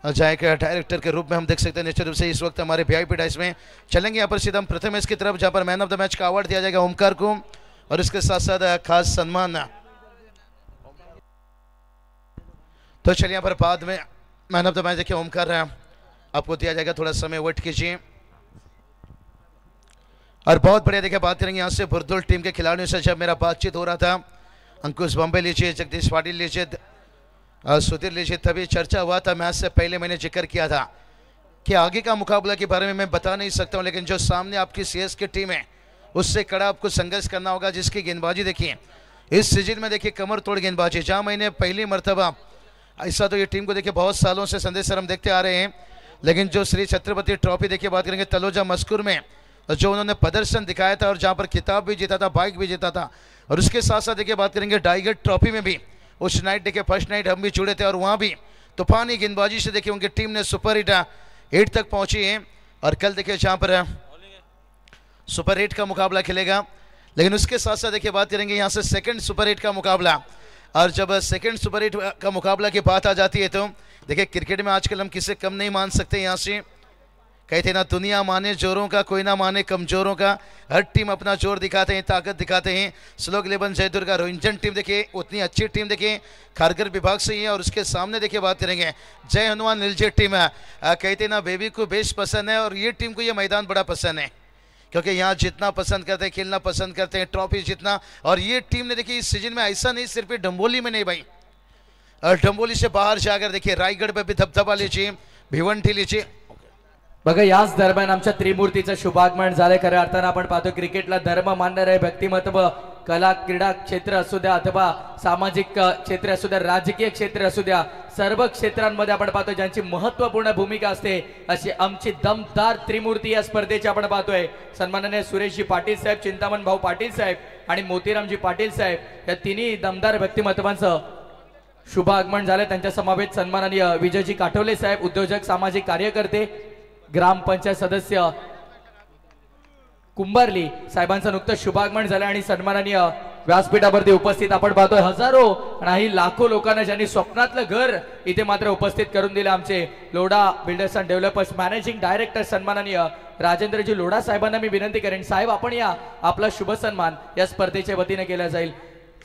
जहाँ एक डायरेक्टर के रूप में हम देख सकते हैं निश्चित रूप से इस वक्त हमारे वीआईपी डाइस में चलेंगे। यहाँ पर सीधा हम प्रथम मैच की तरफ, जहाँ पर मैन ऑफ द मैच का अवार्ड दिया जाएगा ओमकार को, और इसके साथ साथ खास सम्मान। तो चलिए यहाँ पर बाद में मैन ऑफ द मैच देखिए ओमकार आपको दिया जाएगा, थोड़ा समय वेट कीजिए। और बहुत बढ़िया देखिए बात करेंगे यहाँ से बुरदुल टीम के खिलाड़ियों से। जब मेरा बातचीत हो रहा था, अंकुश बॉम्बे लीजिए, जगदीश पाटिल लीजिए, सुधीर लीजिए, तभी चर्चा हुआ था। मैच से पहले मैंने जिक्र किया था कि आगे का मुकाबला के बारे में मैं बता नहीं सकता हूं, लेकिन जो सामने आपकी सीएस की टीम है उससे कड़ा आपको संघर्ष करना होगा, जिसकी गेंदबाजी देखिए इस सीजन में देखिए कमर तोड़ गेंदबाजी। जहां मैंने पहली मरतबा ऐसा तो ये टीम को देखिए बहुत सालों से संदेश सर हम देखते आ रहे हैं, लेकिन जो श्री छत्रपति ट्रॉफी देखिए बात करेंगे तलोजा मस्कुर में जो उन्होंने प्रदर्शन दिखाया था, और जहां पर खिताब भी जीता था, बाइक भी जीता था, और उसके साथ साथ देखिए बात करेंगे टाइगर ट्रॉफी में भी उस नाइट देखिए फर्स्ट नाइट हम भी जुड़े थे, और वहां भी तूफानी गेंदबाजी से देखिए उनकी टीम ने सुपर हिट 8 तक पहुंची है। और कल देखिए जहां पर सुपर 8 का मुकाबला खेलेगा, लेकिन उसके साथ साथ देखिए बात करेंगे यहाँ से सेकंड सुपर 8 का मुकाबला। और जब सेकंड सुपर 8 का मुकाबला की बात आ जाती है तो देखिए क्रिकेट में आजकल हम किसे कम नहीं मान सकते। यहाँ से कहते ना दुनिया माने जोरों का, कोई ना माने कमजोरों का। हर टीम अपना जोर दिखाते हैं, ताकत दिखाते हैं। स्लोक 11 जयदुर्गा रोहिंटन टीम देखिए उतनी अच्छी टीम देखिए खारगर विभाग से ही है, और उसके सामने देखिए बात करेंगे जय हनुमान नीलजे टीम है। कहते ना बेबी को बेस्ट पसंद है, और ये टीम को ये मैदान बड़ा पसंद है, क्योंकि यहाँ जितना पसंद करते हैं, खेलना पसंद करते हैं, ट्रॉफी जितना। और ये टीम ने देखिए इस सीजन में ऐसा नहीं सिर्फ डंबोली में नहीं भाई, डंबोली से बाहर जाकर देखिए रायगढ़ पे भी धबधबा लीजिए, भिवंडी लीजिए। बघा याच दरम्यान आमच्या त्रिमूर्तीचं शुभागमन झाले। खऱ्या अर्थानं आपण पाहतो क्रिकेटला धर्म मानणारे व्यक्तिमत्व, कला क्रीडा क्षेत्र असू द्या अथवा सामाजिक क्षेत्र असू द्या, राजकीय क्षेत्र असू द्या, सर्व क्षेत्रांमध्ये आपण पाहतो ज्यांची महत्त्वपूर्ण भूमिका असते, अशी आमची दमदार त्रिमूर्ती या स्पर्धेची आपण पाहतोय। सन्माननीय सुरेशजी पाटील साहेब, चिंतामण भाऊ पाटील साहेब आणि मोतीरामजी पाटील साहेब या तिन्ही दमदार व्यक्तिमत्वांचं शुभ आगमन झाले। त्यांच्या समवेत सन्माननीय विजयजी काठवले साहेब, उद्योजक, सामाजिक कार्यकर्ते, ग्रामपंचायत सदस्य कुंभारली साहेबांचं नुकतंच शुभागमन झालं। आणि सन्माननीय व्यासपीठावरती उपस्थित आपण पाहतोय हजारो आणि लाखो लोकांना ज्यांनी स्वप्नातलं घर इथे मात्र उपस्थित करून दिलं, आमचे Lodha builders and developers managing director सन्माननीय राजेंद्रजी लोढा साहेबांना मी विनंती करेन, साहेब आपण या आपला शुभ सन्मान या स्पर्धेच्या वतीने केला जाईल।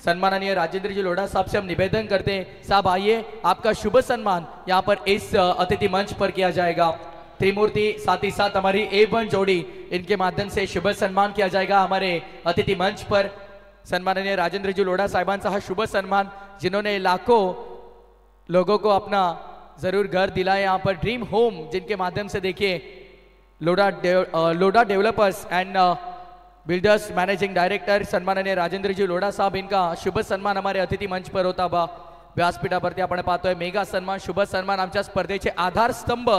सन्माननीय राजेंद्र जी लोढ़ा साहब से हम निवेदन करते हैं, साहब आइए आपका शुभ सम्मान यहाँ पर इस अतिथि मंच पर किया जाएगा। त्रिमूर्ति साथ ही साथ हमारी A1 जोड़ी, इनके माध्यम से शुभ सम्मान किया जाएगा हमारे अतिथि मंच पर। सन्माननीय राजेंद्र जी लोढ़ा साहिबांचा हा शुभ सम्मान, जिन्होंने लाखों लोगों को अपना जरूर घर दिलाया, यहाँ पर ड्रीम होम जिनके माध्यम से देखिए Lodha developers and builders managing director सन्माननीय राजेंद्र जी लोढ़ा साहब, इनका शुभ सन्मान हमारे अतिथि मंच पर होता बा। व्यासपीठावरती आपण पाहतोय मेगा सन्मान, शुभ सन्मान आमच्या स्पर्धेचे आधारस्तंभ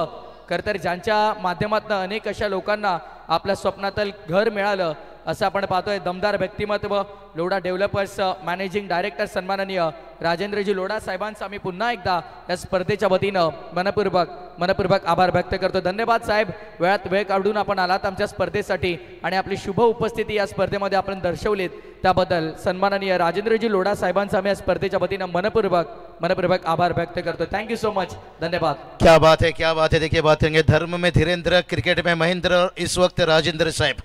खरतर ज्यांच्या माध्यमातून अनेक अशा लोकांना आपल्या स्वप्नातलं घर मिळालं असं आपण पाहतोय। दमदार व्यक्तिमत्व लोढ़ा डेव्हलपर्स मॅनेजिंग डायरेक्टर सन्माननीय राजेंद्रजी लोढ़ा साहेबांचा आम्ही पुन्हा एकदा या स्पर्धेच्या वतीनं मनपूर्वक आभार व्यक्त करतो। धन्यवाद साहेब, वेळात वेळ काढून आपण आलात आमच्या स्पर्धेसाठी आणि आपली शुभ उपस्थिती या स्पर्धेमध्ये आपण दर्शवलीत, त्याबद्दल सन्माननीय राजेंद्रजी लोढ़ा साहेबांचा आम्ही या स्पर्धेच्या वतीनं मनपूर्वक आभार व्यक्त करतो। थँक्यू सो मच, धन्यवाद। क्या बात है, क्या बात है। देखिए बात करेंगे धर्म में धीरेन्द्र, क्रिकेट में महेंद्र, और इस वक्त राजेंद्र साहब,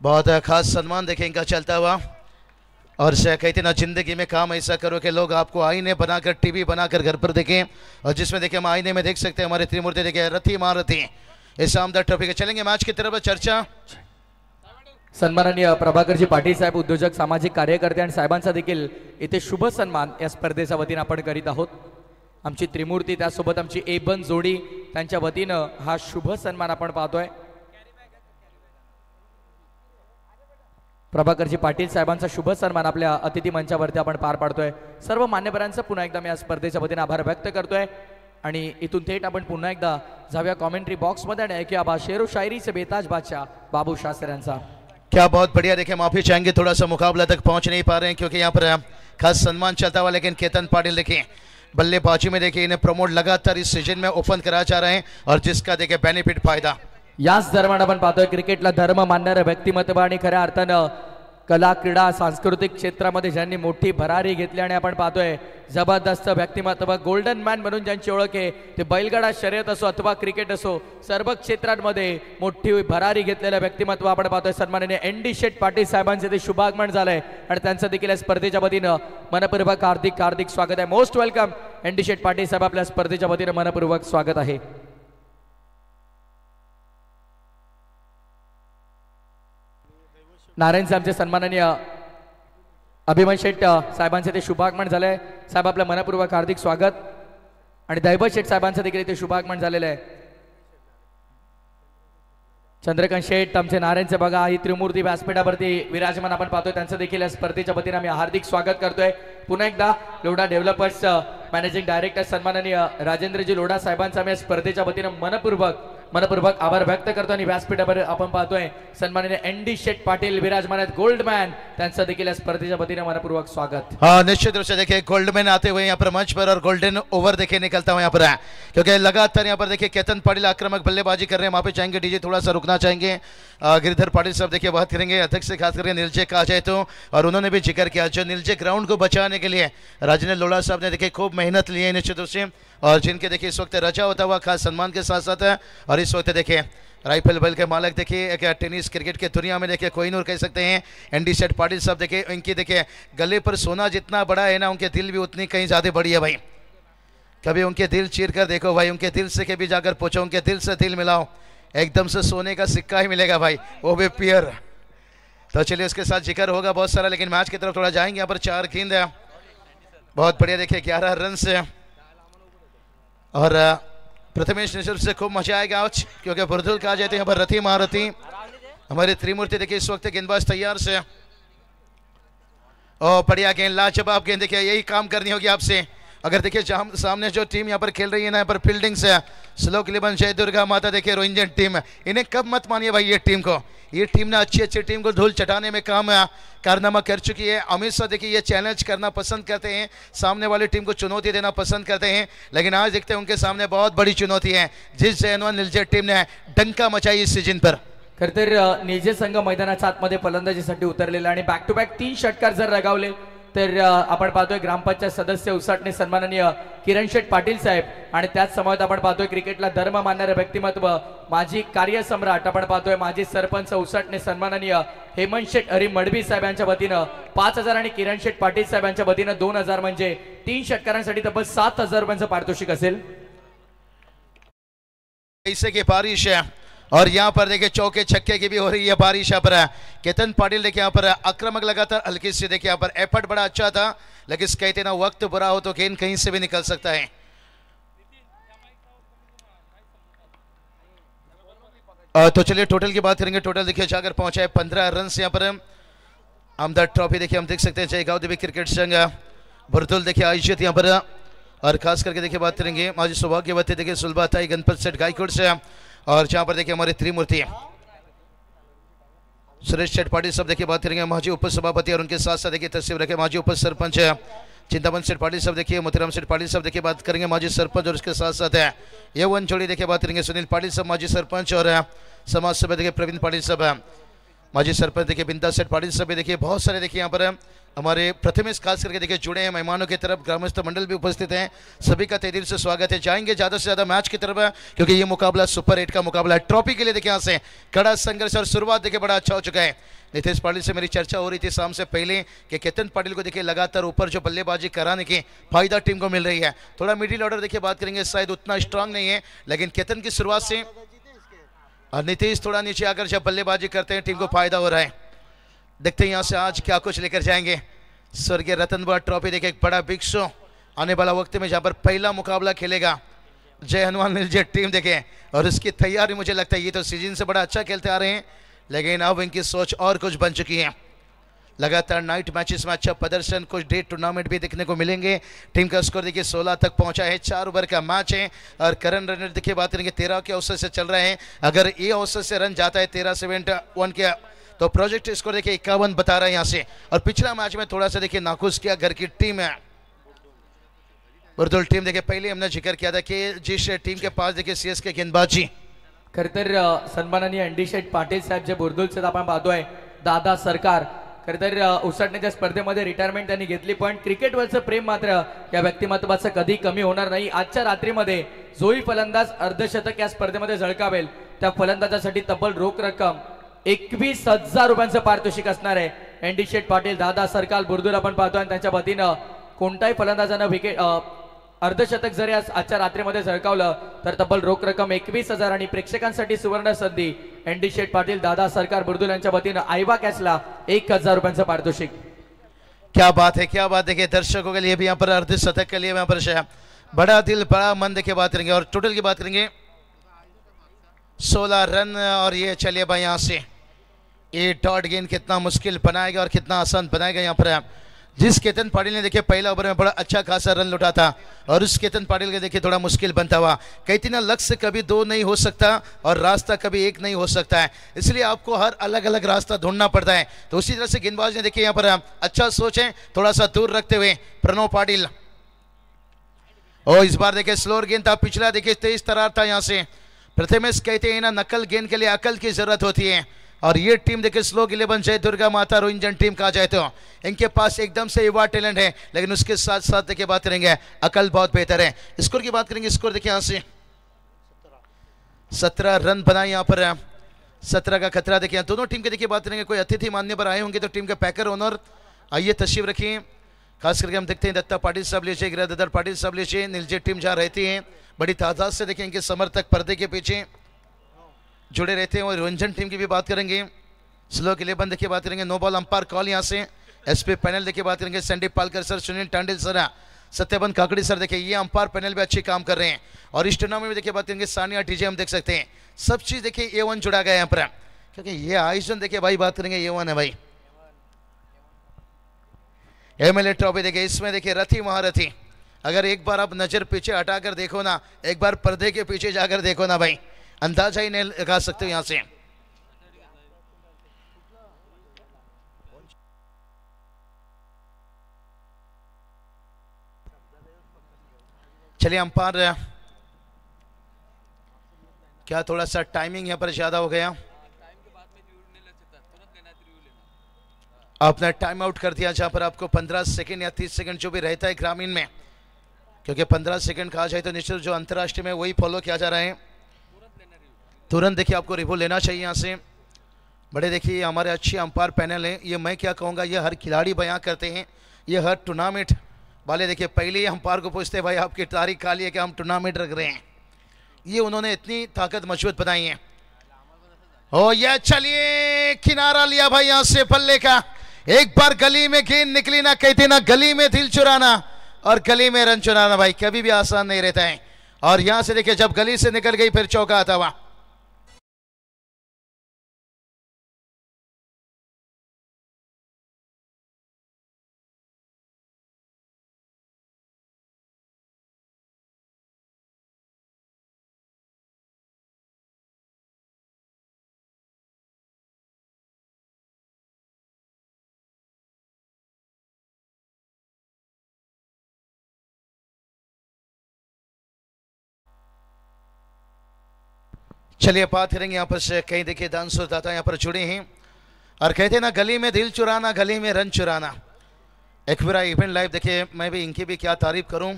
बहुत खास सम्मान देखें इनका चलता हुआ। और से कहते ना जिंदगी में काम ऐसा करो कि लोग आपको आईने बनाकर टीवी बनाकर घर पर देखें, और जिसमें देखिए हम आईने में देख सकते हैं हमारे त्रिमूर्ति देखिए रथी महारथी इस शानदार ट्रॉफी के। चलेंगे मैच की तरफ चर्चा। सन्माननीय प्रभाकरजी पाटील साहेब, उद्योजक, सामाजिक कार्यकर्ते आणि साहेबांचा देखील इथे शुभ सन्मान या स्पर्धेच्या वतीनं आपण करीत आहोत। आमची त्रिमूर्ती त्यासोबत आमची A1 जोडी, त्यांच्या वतीनं हा शुभ सन्मान आपण पाहतोय। प्रभाकरजी पाटील साहेबांचा शुभ सन्मान आपल्या अतिथी मंचावरती आपण पार पाडतोय। सर्व मान्यवरांचं पुन्हा एकदा मी या स्पर्धेच्या वतीने आभार व्यक्त करतोय। आणि इथून थेट आपण पुन्हा एकदा जाऊया कमेंट्री बॉक्स मध्ये आणि ऐकूया बा शेरो शायरी से बेताज बादशाह बाबू शास्त्री यांचा। क्या बहुत बढ़िया। देखिए माफी चाहेंगे थोड़ा सा मुकाबला तक पहुंच नहीं पा रहे हैं, क्योंकि यहाँ पर खास सम्मान चलता हुआ, लेकिन केतन पाटिल देखिए बल्लेबाजी में देखिए इन्हें प्रमोट लगातार इस सीजन में ओपन करा जा रहे हैं, और जिसका देखिए बेनिफिट फायदा। याच दरम्यान आपण पाहतोय क्रिकेटला धर्म मानणारे व्यक्तिमत्व आणि खऱ्या अर्थानं कला क्रीडा सांस्कृतिक क्षेत्रामध्ये ज्यांनी मोठी भरारी घेतली आणि आपण पाहतोय जबरदस्त व्यक्तिमत्व गोल्डन मॅन म्हणून ज्यांची ओळख आहे ते बैलगाडा शर्यत असो अथवा क्रिकेट असो सर्व क्षेत्रांमध्ये मोठी भरारी घेतलेलं व्यक्तिमत्व आपण पाहतोय सन्माननीय ND शेठ पाटील साहेबांचे ते शुभागमन झालंय आणि त्यांचं देखील या स्पर्धेच्या वतीनं मनपूर्वक हार्दिक स्वागत आहे. Most welcome ND Sheth Patil साहेब, आपल्या स्पर्धेच्या वतीनं मनपूर्वक स्वागत आहे. नारायण साहेबचे सन्माननीय अभिमन शेठ साहेबांचे ते शुभागमन झालंय. साहेब आपलं मनपूर्वक हार्दिक स्वागत. आणि दैवत शेठ साहेबांचं देखील ते शुभागमन झालेलं आहे. चंद्रकांत शेठ आमचे नारायणचे बघा ही त्रिमूर्ती व्यासपीठावरती विराजमान आपण पाहतोय, त्यांचं देखील या स्पर्धेच्या वतीनं आम्ही हार्दिक स्वागत करतोय. पुन्हा एकदा लोढा डेव्हलपर्स मॅनेजिंग डायरेक्टर सन्माननीय राजेंद्रजी लोढा साहेबांचा आम्ही या स्पर्धेच्या वतीनं मनपूर्वक आभार व्यक्त करतो. आणि व्यासपीठावर आपण पाहतोय सन्माननीय ND शेठ पाटील विराजमान आहेत गोल्डमैन, त्यांचं देखील या स्पर्धेच्या वतीनं मनपूर्वक स्वागत. हाँ निश्चित रूप से देखिए गोल्डमैन आते हुए यहाँ पर मंच पर और गोल्डन ओवर देखिए निकलता हुआ यहाँ पर है, क्योंकि लगातार यहाँ पर देखिए केतन पाटिल आक्रामक बल्लेबाजी कर रहे हैं. वहाँ पे चाहेंगे डीजे थोड़ा सा रुकना चाहेंगे. गिरिधर पाटिल साहब देखिए बात करेंगे अध्यक्ष से खास करके नीलजे कहा जाए तो, और उन्होंने भी जिक्र किया जो नीलजे ग्राउंड को बचाने के लिए राजेंद्र लोढ़ा साहब ने देखिए खूब मेहनत ली है निश्चित रूप से, और जिनके देखिए इस वक्त रजा होता हुआ खास सम्मान के साथ साथ है. और इस वक्त देखिए राइफल बल के मालिक देखिए एक टेनिस क्रिकेट के दुनिया में देखिए कोहिनूर कह सकते हैं ND शेठ पाटिल साहब. देखिए इनकी देखिए गले पर सोना जितना बड़ा है ना, उनके दिल भी उतनी कहीं ज़्यादा बड़ी है भाई. कभी उनके दिल चीर कर देखो भाई, उनके दिल से कभी जाकर पूछो, उनके दिल से दिल मिलाओ, एकदम से सोने का सिक्का ही मिलेगा भाई, वो भी पियर. तो चलिए उसके साथ जिक्र होगा बहुत सारा, लेकिन मैच की तरफ थोड़ा जाएंगे. यहाँ पर 4 गेंद है, बहुत बढ़िया देखिए 11 रन से. और प्रथमेश निश्चित से खूब मजा आएगा आज, क्योंकि बुरदुल कहा जाए तो यहाँ पर रथी महारथी हमारे त्रिमूर्ति देखिए इस वक्त गेंदबाज तैयार से. ओ बढ़िया गेंद, लाजवाब गेंद. देखिए यही काम करनी होगी आपसे. अगर देखिए सामने जो टीम यहाँ पर खेल रही है ना, यहाँ पर फील्डिंग से श्लोक लिबन जय दुर्गा माता देखिए रोहिंजन टीम, इन्हें कब मत मानिए भाई. ये टीम को, ये टीम ने अच्छी टीम को धूल चटाने में काम कारनामा कर चुकी है. हमेशा देखिए ये चैलेंज करना पसंद करते हैं, सामने वाली टीम को चुनौती देना पसंद करते हैं, लेकिन आज देखते हैं उनके सामने बहुत बड़ी चुनौती है जिस जयनवान नीलजे टीम ने डंका मचाई इस सीजन पर. खरं तर निजे संघ मैदानाच्या आतमध्ये फलंदाजीसाठी उतरलेला आणि बॅक टू बॅक 3 षटकार जर लगावले तर आपण पाहतोय ग्रामपंचायत सदस्य उसाटणे सन्माननीय किरण शेठ पाटील साहेब, आणि त्याच समयात आपण पाहतोय क्रिकेटला धर्म मानणारे व्यक्तिमत्व माजी कार्यसम्राट आपण पाहतोय माजी सरपंच उसाटणे सन्माननीय हेमंत शेठ हरी मडवी साहेब यांच्या वतीनं 5000 आणि किरण शेठ पाटील साहेब यांच्या वतीनं 2000 म्हणजे 3 षटकारांसाठी तब्बल 7000 रुपयांचं पारितोषिक असेल. ऐसे की बारिश है और यहाँ पर देखिए चौके छक्के की भी हो रही है बारिश. यहाँ पर केतन पाटिल देखिए यहाँ पर आक्रामक लगातार हल्की से देखिए यहाँ पर एफर्ट बड़ा अच्छा था, लेकिन कहते ना वक्त बुरा हो तो गेंद कहीं से भी निकल सकता है. तो चलिए टोटल की बात करेंगे. टोटल देखिए जाकर पहुंचा है 15 रन से. यहाँ पर आमदार ट्रॉफी देखिए हम देख सकते हैं जयगांव देवी क्रिकेट संघ बुरदुल देखिए आयोजित यहाँ पर, और खास करके देखिए बात करेंगे माजी सौभाग्यवती देखिए सुलभाताई गणपत सेठ गायकवाड़ से, और जहां पर देखिए हमारे त्रिमूर्ति सुरेश शेठ पाटिल साहब देखिए बात करेंगे माजी उप सभापति, और उनके साथ साथ देखिए तस्वीर रखे माजी उप सरपंच चिंतामन शेठ पाटिल साहब देखिए मोतीराम शेठ पाटिल साहब देखिए बात करेंगे माजी सरपंच, और उसके साथ साथ है ये वन जोड़ी देखिए बात करेंगे सुनील पाटिल साहब माजी सरपंच, और समाज सेवा देखिए प्रवीण पाटिल साहब माजी सरपंच देखिए बिंदा सेठ पाटिल साहब देखिए बहुत सारे देखिए यहाँ पर हमारे प्रथमेश खास करके देखिए जुड़े हैं. मेहमानों की तरफ ग्रामस्थ मंडल भी उपस्थित हैं, सभी का तहे दिल से स्वागत है. जाएंगे ज़्यादा से ज़्यादा मैच की तरफ, क्योंकि ये मुकाबला सुपर 8 का मुकाबला है. ट्रॉफी के लिए देखिए यहाँ से कड़ा संघर्ष और शुरुआत देखिए बड़ा अच्छा हो चुका है. नितेश पाटिल से मेरी चर्चा हो रही थी शाम से पहले कि केतन पाटिल को देखिए लगातार ऊपर जो बल्लेबाजी कराने की फायदा टीम को मिल रही है. थोड़ा मिडिल ऑर्डर देखिए बात करेंगे शायद उतना स्ट्रांग नहीं है, लेकिन केतन की शुरुआत से और नीतीश थोड़ा नीचे आकर जब बल्लेबाजी करते हैं टीम को फायदा हो रहा है. देखते हैं यहाँ से आज क्या कुछ लेकर जाएंगे. स्वर्गीय रतन ट्रॉफी देखिए एक बड़ा बिग शो आने वाला वक्त में जहाँ पर पहला मुकाबला खेलेगा जय हनुमान नीलजे टीम देखे, और उसकी तैयारी मुझे लगता है ये तो सीजन से बड़ा अच्छा खेलते आ रहे हैं, लेकिन अब इनकी सोच और कुछ बन चुकी है. लगातार नाइट मैचेस में अच्छा प्रदर्शन, कुछ डे टूर्नामेंट भी देखने को मिलेंगे. टीम का स्कोर देखिए 16 तक पहुंचा है. 4 ओवर का मैच है, और करंट रन देखिए बात करेंगे 13 के औसत से चल रहे हैं. अगर ये औसत से रन जाता है 13-7-1 के, तो प्रोजेक्ट स्कोर देखिए 51 बता रहा है यहाँ से. और पिछला मैच में थोड़ा सा देखिए नाखुश किया घर की टीम है बुरदुल टीम. देखिए पहले हमने जिक्र किया था कि जिस टीम के पास देखिए सीएस के गेंदबाजी खरं तर सन्माननीय ND शेठ पाटील साहेब जे बुरदुल से आपण पाहतोय दादा सरकार खरं तर उसाटण्याच्या स्पर्धेमध्ये रिटायरमेंट त्यांनी घेतली, पण क्रिकेटवरचं प्रेम मात्र या व्यक्तिमत्वाचं कधी कमी होणार नाही. आजच्या रात्रीमध्ये जोही फलंदाज अर्धशतक या स्पर्धेमध्ये झळकावेल त्या फलंदाजासाठी तब्बल रोख रक्कम 21,000 रुपयांचं पारितोषिक असणार आहे. एनडी शेठ पाटील, दादा सरकार बुर्दूर आपण पाहतोय आणि त्यांच्या वतीनं कोणत्याही फलंदाजानं विकेट अर्धशतक जरी आजच्या रात्रीमध्ये झळकावलं तर तब्बल रोख रक्कम 21,000 आणि प्रेक्षकांसाठी सुवर्ण संधी एनडी शेठ पाटील, दादा सरकार बुर्दूल यांच्या वतीनं आयबा कॅशला 1,000 रुपयांचं पारितोषिक. क्या बात है, क्या बात है कि दर्शकों के लिए भी यहाँ पर अर्धशतक के लिए यहाँ पर बड़ा दिल बड़ा मन देखिए बात करेंगे. और टोटल की बात करेंगे 16 रन. और ये चलिए भाई यहाँ से ये डॉट गेंद कितना मुश्किल बनाएगा और कितना आसान बनाएगा. यहाँ पर जिस केतन पाटिल ने देखिए पहला ओवर में बड़ा अच्छा खासा रन लुटा था और उस केतन पाटिल के देखिए थोड़ा मुश्किल बनता हुआ. कहती ना लक्ष्य कभी दो नहीं हो सकता और रास्ता कभी एक नहीं हो सकता है, इसलिए आपको हर अलग अलग रास्ता ढूंढना पड़ता है. तो उसी तरह से गेंदबाज ने देखिए यहाँ पर अच्छा सोच है, थोड़ा सा दूर रखते हुए प्रणव पाटिल. और इस बार देखिए स्लोअर गेंद था, पिछला देखिए तेज तरार था. यहाँ से प्रथमेश कहते हैं ना नकल गेंद के लिए अकल की जरूरत होती है. और ये टीम देखिए स्लो 11 जय दुर्गा माता रोहिंजन टीम कहा जाए तो इनके पास एकदम से युवा टैलेंट है, लेकिन उसके साथ साथ देखिए बात करेंगे अकल बहुत बेहतर है. स्कोर की बात करेंगे, स्कोर देखिए यहाँ से 17 रन बनाए. यहाँ पर 17 का खतरा देखिए. दोनों टीम के देखिए बात करेंगे कोई अतिथि मानने पर आए होंगे तो टीम के पैकर ओनर आइए तशरीफ रखिए. खास करके हम देखते हैं दत्ता पाटिल साहब लीजिए, गिरधर पाटिल साहब लीजिए, नीलजी टीम जहाँ रहती है बड़ी तादाद से देखिए इनके समर्थक पर्दे के पीछे जुड़े रहते हैं. और रंजन टीम की भी बात करेंगे. स्लो 11 देखिए बात करेंगे. नो बॉल अंपायर कॉल यहाँ से एसपी पैनल देखिए बात करेंगे. Sandeep Palkar sir, Sunil टांडिल sir, सत्यबन काकड़ी sir, देखिए ये अंपायर पैनल भी अच्छी काम कर रहे हैं. और इस टूर्नामेंट में देखिए बात करेंगे सानिया टीजे हम देख सकते हैं. सब चीज़ देखिए A1 जुड़ा गया यहाँ पर, क्योंकि ये आयोजन देखिए भाई बात करेंगे A1 है भाई. MLA ट्रॉफी देखिए, इसमें देखिए रथी महारथी. अगर एक बार आप नजर पीछे हटाकर देखो ना, एक बार पर्दे के पीछे जाकर देखो ना भाई, अंदाजा ही नहीं लगा सकते हो यहाँ से. चलिए अंपायर, क्या थोड़ा सा टाइमिंग यहाँ पर ज्यादा हो गया, आपने टाइम आउट कर दिया जहां पर आपको 15 सेकंड या 30 सेकंड जो भी रहता है ग्रामीण में, क्योंकि 15 सेकंड कहा जाए तो निश्चित जो अंतर्राष्ट्रीय में वही फॉलो किया जा रहा है. तुरंत देखिए आपको रिव्यू लेना चाहिए यहाँ से. बड़े देखिए हमारे अच्छे अंपायर पैनल हैं. ये मैं क्या कहूँगा, ये हर खिलाड़ी बयां करते हैं, ये हर टूर्नामेंट वाले देखिए पहले ही अंपायर को पूछते हैं भाई आपकी तारीख खाली है कि हम टूर्नामेंट रख रहे हैं. ये उन्होंने इतनी ताकत मजबूत बनाई है. ओ ये चलिए किनारा लिया भाई यहाँ से बल्ले का. एक बार गली में गेंद निकली ना, कहते ना गली में दिल चुराना और गली में रन चुराना भाई कभी भी आसान नहीं रहता है. और यहाँ से देखिए जब गली से निकल गई फिर चौका आता हुआ. चलिए बात करेंगे यहाँ पर से कई देखिए दानशूर दाता यहाँ पर जुड़े हैं और कहते हैं ना गली में दिल चुराना गली में रन चुराना. एकबीरा इवेंट लाइव देखिए, मैं भी इनकी भी क्या तारीफ करूं.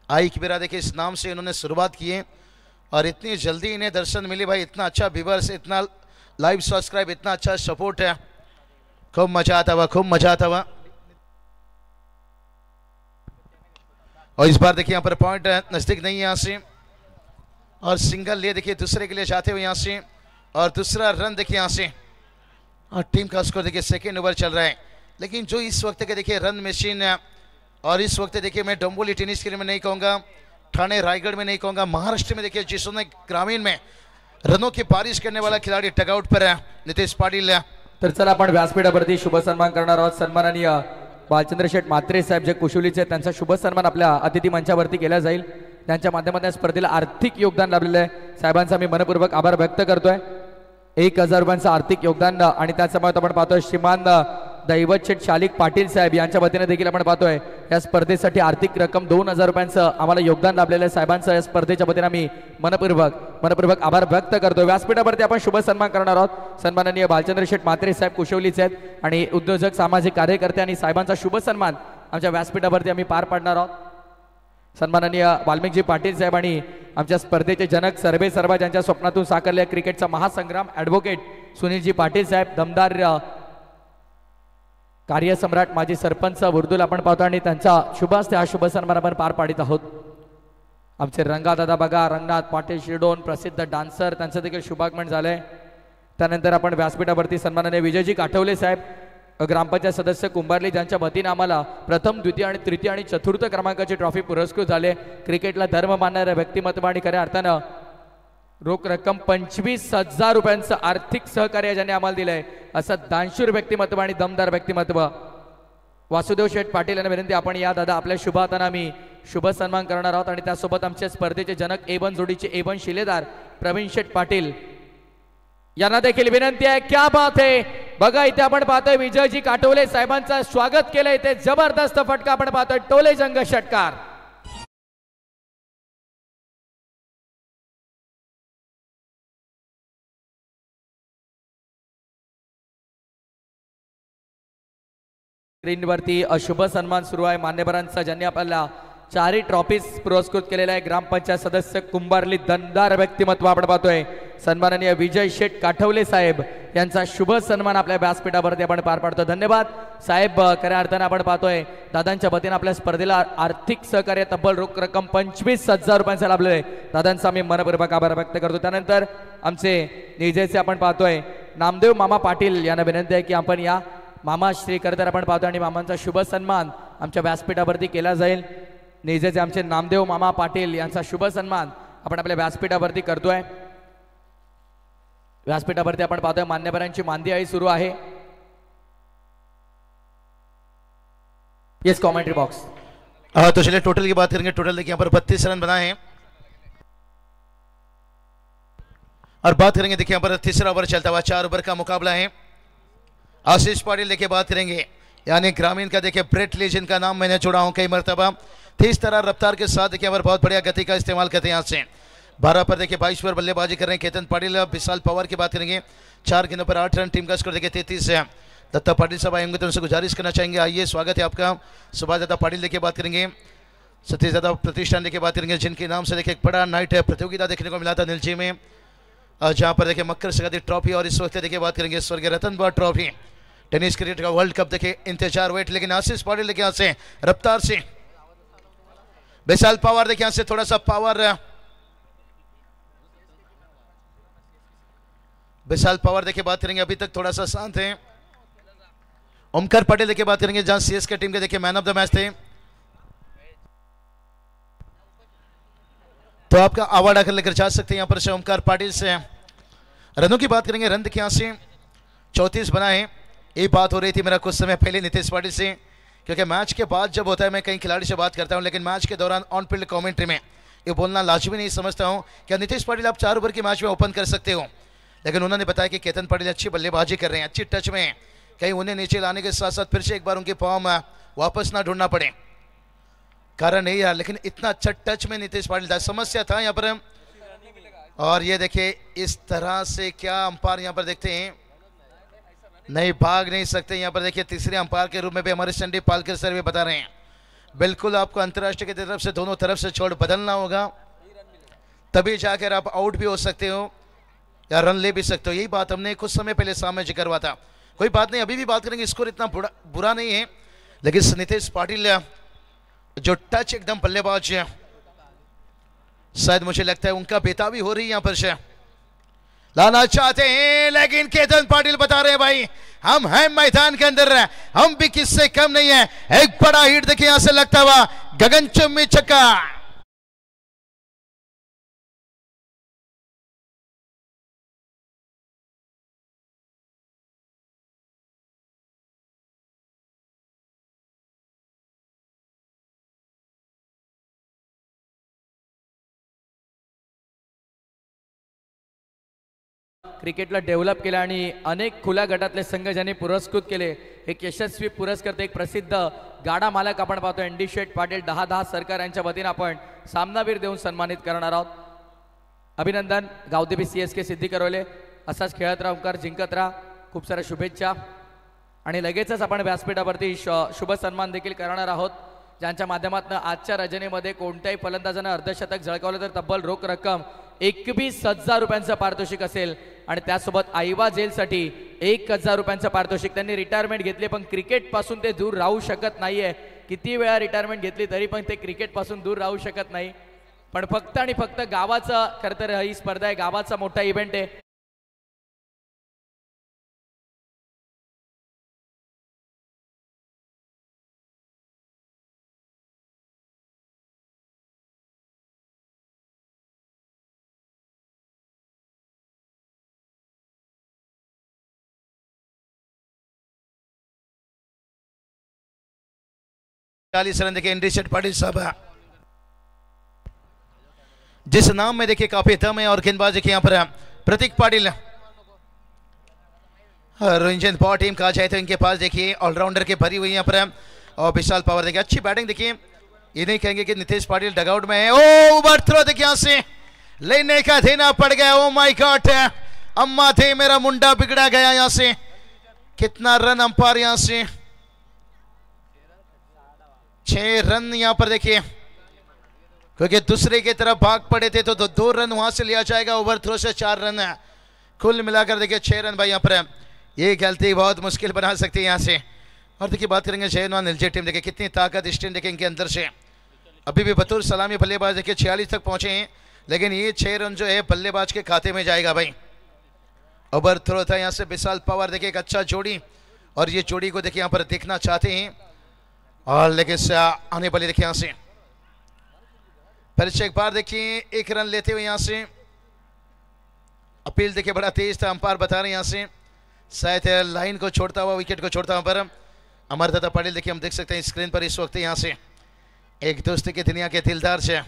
आई एकबीरा देखिए इस नाम से इन्होंने शुरुआत की है और इतनी जल्दी इन्हें दर्शन मिली भाई. इतना अच्छा व्यूवर्स, इतना लाइव सब्सक्राइब, इतना अच्छा सपोर्ट है, खूब मजा आता हुआ, खूब मजा आता हुआ. और इस बार देखिए यहाँ पर पॉइंट नजदीक नहीं है यहाँ से और सिंगल लिए देखिए दूसरे के लिए जाते हुए यहाँ से और दूसरा रन देखिए यहाँ से. और टीम का स्कोर देखिए सेकेंड ओवर चल रहा है, लेकिन जो इस वक्त के देखिए रन मशीन और इस वक्त देखिए मैं डोंबोली टेनिस के लिए में नहीं कहूँगा, ठाणे रायगढ़ में नहीं कहूँगा, महाराष्ट्र में देखिए जिसने ग्रामीण में रनों की बारिश करने वाला खिलाड़ी टगआउट पर है नितेश पाटील. तर चला आपण व्यासपीठावरती शुभ सन्मान करणार आहोत. सन्माननीय बालचंद्र शेठ म्हात्रे साहेब जे कुशुलीचे, त्यांचा शुभ सन्मान आपल्या अतिथी मंचावरती केला जाईल. त्यांच्या माध्यमातून स्पर्धेला आर्थिक योगदान लाभलेलं आहे. साहेबांचा मी मनपूर्वक आभार व्यक्त करतोय. 1,000 रुपयांचं आर्थिक योगदान आणि त्यासमोर आपण पाहतोय श्रीमान दैवत शेठ शालिक पाटील साहेब यांच्या वतीने देखील आपण पाहतोय या स्पर्धेसाठी आर्थिक रक्कम 2000 रुपयांचं आम्हाला योगदान लाभलेलं आहे साहेबांचं. या स्पर्धेच्या वतीने आम्ही मनपूर्वक आभार व्यक्त करतो. व्यासपीठावरती आपण शुभ सन्मान करणार आहोत. सन्माननीय भालचंद्र शेठ म्हात्रे साहेब कुशवलीचे आहेत आणि उद्योजक सामाजिक कार्यकर्ते आणि साहेबांचा शुभ सन्मान आमच्या व्यासपीठावरती आम्ही पार पाडणार आहोत. सन्माननीय वाल्मिकजी पाटील साहेब आणि आमच्या स्पर्धेचे जनक सर्वेसर्वा ज्यांच्या स्वप्नातून साकारले क्रिकेटचा महासंग्राम ॲडव्होकेट सुनीलजी पाटील साहेब दमदार कार्यसम्राट माजी सरपंच बुर्दुल आपण पाहतो आणि त्यांचा शुभ हस्ते हा शुभ सन्मान आपण पार पाडित आहोत. आमचे रंगादादा बघा रंगनाथ पाटील शिरडोन प्रसिद्ध डान्सर त्यांचं देखील शुभागमन झालंय. त्यानंतर आपण व्यासपीठावरती सन्माननीय विजयजी काठवले साहेब ग्रामपंचायत सदस्य कुंभारली ज्यांच्या वतीने आम्हाला प्रथम द्वितीय आणि तृतीय आणि चतुर्थ क्रमांकाची ट्रॉफी पुरस्कृत झाले. क्रिकेटला धर्म मानणाऱ्या व्यक्तिमत्व आणि खऱ्या अर्थानं रोख रक्कम 25,000 रुपयांचं आर्थिक सहकार्य ज्यांनी आम्हाला दिलंय असं दानशूर व्यक्तिमत्व आणि दमदार व्यक्तिमत्व वासुदेव शेठ पाटील यांना विनंती आपण या दादा आपल्या शुभ हाताने आम्ही शुभ सन्मान करणार आहोत. आणि त्यासोबत आमच्या स्पर्धेचे जनक A1 जोडीचे A1 शिलेदार प्रवीण शेठ पाटील यांना देखील विनंती आहे. क्या बात आहे बघा इथे आपण पाहतोय विजयजी काटोले साहेबांचं स्वागत केलंय. ते जबरदस्त फटका आपण पाहतोय टोले जंग षटकार. स्क्रीनवरती अशुभ सन्मान सुरू आहे मान्यवरांचा ज्यांनी आपल्याला चारही ट्रॉफीज पुरस्कृत केलेला आहे. ग्रामपंचायत सदस्य कुंभारली दमदार व्यक्तिमत्व आपण पाहतोय सन्माननीय विजय शेठ काठवले साहेब यांचा शुभ सन्मान आपल्या व्यासपीठावरती आपण पार पाडतो. धन्यवाद साहेब. खऱ्या अर्थानं आपण पाहतोय दादांच्या वतीने आपल्या स्पर्धेला आर्थिक सहकार्य तब्बल रोख रक्कम 25,000 रुपयांचा लाभलेलं आहे. दादांचा आम्ही मनपूर्वक आभार व्यक्त करतो. त्यानंतर आमचे निजेचे आपण पाहतोय नामदेव मामा पाटील यांना विनंती आहे की आपण या मामा श्री करतर आपण पाहतो आणि मामांचा शुभ सन्मान आमच्या व्यासपीठावरती केला जाईल. निजेचे आमचे नामदेव मामा पाटील यांचा शुभ सन्मान आपण आपल्या व्यासपीठावरती करतोय. व्यासपीठावरती आपण पाहतोय मान्यवरांची मांदियाळी सुरू आहे. Yes commentary box. तो चलिए टोटल की बात करेंगे. टोटल देखिए यहाँ पर 32 रन बनाए हैं और बात करेंगे देखिए यहाँ पर तीसरा ओवर चलता हुआ 4 ओवर का मुकाबला है. आशीष पाटिल देखिए बात करेंगे यानी ग्रामीण का देखिए ब्रेट लीजेंड का नाम मैंने जोड़ा हूं कई मरतबा. तेज तरह रफ्तार के साथ देखिए पर बहुत बढ़िया गति का इस्तेमाल करते हैं यहाँ से. 12 पर देखिए 22 पर बल्लेबाजी कर रहे हैं केतन पाटिल. विशाल पवार की बात करेंगे 4 गेंदों पर 8 रन. टीम का स्कोर देखिए 33 है. दत्ता पाटिल साहब आएंगे तो उनसे गुजारिश करना चाहेंगे आइए स्वागत है आपका. सुभाष दत्ता पाटिल देखिए बात करेंगे. सतीश दादा प्रतिष्ठान देखिए बात करेंगे जिनके नाम से देखिए एक बड़ा नाइट प्रतियोगिता देखने को मिला था नीलजी में जहाँ पर देखिए मकर संक्रांति ट्रॉफी और इस वक्त देखिए बात करेंगे स्वर्गीय रतन बॉल ट्रॉफी टेनिस क्रिकेट का वर्ल्ड कप देखिए इंतजार वेट. लेकिन आशीष पाटिल देखिए यहाँ से रफ्तार से विशाल पवार देखिए यहाँ से थोड़ा सा पावर. विशाल पवार देखिए बात करेंगे अभी तक थोड़ा सा शांत है. ओमकार पटेल देखिए बात करेंगे जहां सीएसके टीम के देखिए मैन ऑफ द मैच थे. तो आपका अवार्ड आकर लेकर जा सकते हैं यहाँ पर से ओमकार पाटिल से. रनों की बात करेंगे रन देखिए यहाँ से 34 बनाए. ये बात हो रही थी मेरा कुछ समय पहले नीतीश पाटिल से क्योंकि मैच के बाद जब होता है मैं कई खिलाड़ी से बात करता हूं लेकिन मैच के दौरान ऑन फील्ड कमेंट्री में ये बोलना लाजमी नहीं समझता हूं. क्या नीतीश पाटिल आप 4 ओवर की मैच में ओपन कर सकते हो. लेकिन उन्होंने बताया कि केतन पाटिल अच्छी बल्लेबाजी कर रहे हैं अच्छी टच में कहीं उन्हें नीचे लाने के साथ साथ फिर से एक बार उनकी फॉर्म वापस ना ढूंढना पड़े. कारण नहीं है लेकिन इतना अच्छा टच में नीतीश पाटिल था. समस्या था यहाँ पर. और ये देखिए इस तरह से क्या अंपायर यहाँ पर देखते हैं नहीं भाग नहीं सकते. यहाँ पर देखिए तीसरे अंपायर के रूप में भी हमारे संदीप पालकर सर भी बता रहे हैं बिल्कुल आपको अंतर्राष्ट्रीय की तरफ से दोनों तरफ से छोड़ बदलना होगा तभी जाकर आप आउट भी हो सकते हो या रन ले भी सकते हो. यही बात हमने कुछ समय पहले सामने जिक्र हुआ था. कोई बात नहीं अभी भी बात करेंगे. स्कोर इतना बुरा नहीं है लेकिन नीतीश पाटिल जो टच एकदम बल्लेबाज है शायद मुझे लगता है उनका बेताबी हो रही है यहाँ पर से लाना चाहते हैं लेकिन केतन पाटिल बता रहे हैं भाई हम हैं मैदान के अंदर हम भी किससे कम नहीं है. एक बड़ा हिट देखिए यहां से लगता हुआ गगनचुंबी छक्का. क्रिकेटला डेव्हलप केलं आणि अनेक खुल्या गटातले संघ ज्यांनी पुरस्कृत केले, एक यशस्वी पुरस्कर्ते, एक प्रसिद्ध गाडा मालक आपण पाहतो एन डी शेठ पाटील 10-10 सरकार यांच्या वतीने आपण सामनावीर देऊन सन्मानित करणार आहोत. अभिनंदन गावदेवी CSK सिद्धी करवले. असाच खेळत राहा, ओंकार जिंकत राहा. खूप साऱ्या शुभेच्छा. आणि लगेचच आपण व्यासपीठावरती शुभ सन्मान देखील करणार आहोत, ज्यांच्या माध्यमातून आजच्या रजनीमध्ये कोणत्याही फलंदाजानं अर्धशतक झळकावलं तर तब्बल रोख रक्कम 21,000 रुपयांचं पारितोषिक असेल. आणि त्यासोबत आईवा जेलसाठी 1,000 रुपयांचं पारितोषिक. त्यांनी रिटायरमेंट घेतली पण क्रिकेटपासून ते दूर राहू शकत नाहीये. किती वेळा रिटायरमेंट घेतली तरी पण ते क्रिकेटपासून दूर राहू शकत नाही. पण फक्त आणि फक्त गावाचं, खरं तर ही स्पर्धा आहे, गावाचा मोठा इव्हेंट आहे. रन देखिए एनडी शेठ पाटिल साहब, जिस नाम में देखिए काफी दम है. और गेंदबाज देखिए यहाँ पर प्रतीक पाटिल. रंजन पॉवर टीम कहा जाए तो इनके पास देखिए ऑलराउंडर के भरी हुई यहाँ पर. और विशाल पवार देखिए अच्छी बैटिंग. देखिए ये नहीं कहेंगे कि नितेश पाटिल डगआउट में है. ओ ओवर थ्रो देखिए यहाँ से लेने का देना पड़ गया. ओ माय गॉड, अम्मा थे मेरा मुंडा बिगड़ा गया. यहाँ से कितना रन अंपायर, यहाँ से 6 रन यहाँ पर देखिए, क्योंकि दूसरे की तरफ भाग पड़े थे तो 2 रन वहां से लिया जाएगा. ओवर थ्रो से 4 रन, कुल मिलाकर देखिए 6 रन भाई यहाँ पर. ये गलती बहुत मुश्किल बना सकती है यहाँ से. और देखिए बात करेंगे जयनवान एलजे टीम, देखिए कितनी ताकत स्ट्रेंथ देखिए इनके अंदर से. अभी भी बतौर सलामी बल्लेबाज देखिए 46 तक पहुंचे हैं, लेकिन ये 6 रन जो है बल्लेबाज के खाते में जाएगा भाई. ओवर थ्रो था यहाँ से विशाल पवार. देखिए एक अच्छा जोड़ी, और ये जोड़ी को देखिए यहाँ पर देखना चाहते हैं. और लेकिन आने वाली देखिए यहाँ से फिर से एक बार देखिए 1 रन लेते हुए यहाँ से. अपील देखिए बड़ा तेज था, अंपायर बता रहे हैं यहाँ से शायद लाइन को छोड़ता हुआ, विकेट को छोड़ता हुआ. पर अमरदाता पाटिल देखिए हम देख सकते हैं स्क्रीन पर इस वक्त यहाँ से एक दोस्ती की दुनिया के दिलदार से.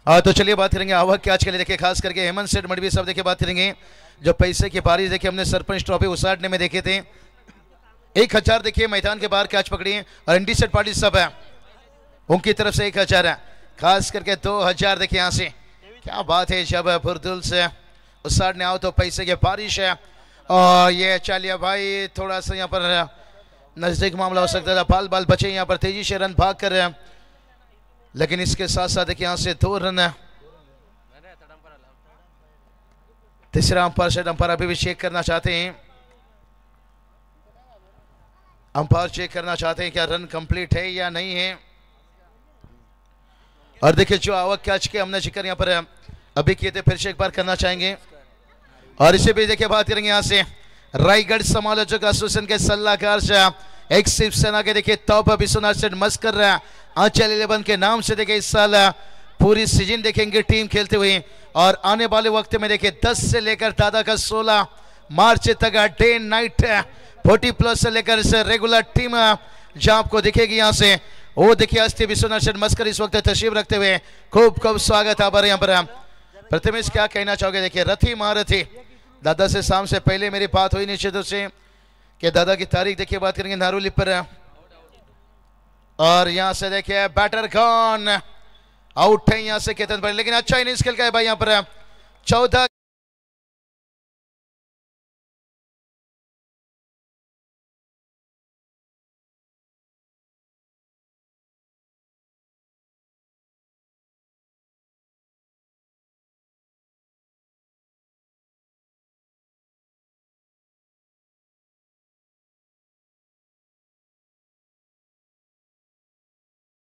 तो चलिए बात करेंगे आवक के आज के लिए. देखिए खास करके हेमंत सेठ मडवी साहब देखिए बात करेंगे. जो पैसे की बारिश देखिए हमने सरपंच ट्रॉफी उसाटने में देखे थे. 1,000 देखिए मैदान के बाहर कैच पकड़ी है. और एनडी सेठ पाटिल साहब है उनकी तरफ से 1,000 है. खास करके 2,000 देखिए यहाँ से. क्या बात है, जब बुरदुल से उसाटने आओ तो पैसे की बारिश है. और ये चलिए भाई थोड़ा सा यहाँ पर नजदीक मामला हो सकता था. बाल बचे यहाँ पर तेजी से रन भाग कर रहे हैं, लेकिन इसके साथ साथ देखिए यहाँ से 2 रन. तीसरा अंपायर से अंपायर अभी भी चेक करना चाहते हैं. अंपायर चेक करना चाहते हैं क्या रन कंप्लीट है या नहीं है. और देखिए जो आवक कैच के हमने जिक्र यहाँ पर अभी किए थे, फिर से एक बार करना चाहेंगे. और इसे भी देखिए बात करेंगे यहाँ से रायगढ़ समालोचक एसोसिएशन के सलाहकार से एक शिवसेना के देखिए टॉप विश्वनाथ सेठ मस्क कर रहा है. आंचल 11 के नाम से देखिए इस साल पूरी सीजन देखेंगे टीम खेलते हुए. और आने वाले वक्त में देखिए 10 से लेकर दादा का 16 मार्च तक डे नाइट 40+ से लेकर इस रेगुलर टीम जहां आपको दिखेगी यहाँ से. वो देखिए अस्थि विश्वनाथ सेठ मस्कर इस वक्त तशरीफ रखते हुए. खूब खूब स्वागत आभार यहाँ पर. प्रथमेश क्या कहना चाहोगे. देखिए रथी महारथी दादा से शाम से पहले मेरी बात हुई निश्चित रूप से कि दादा की तारीख देखिए बात करेंगे नारोली पर. और यहां से देखिए बैटर कौन आउट है यहां से केतन पर, लेकिन अच्छा इनिंग्स खेल का है भाई यहाँ पर. 14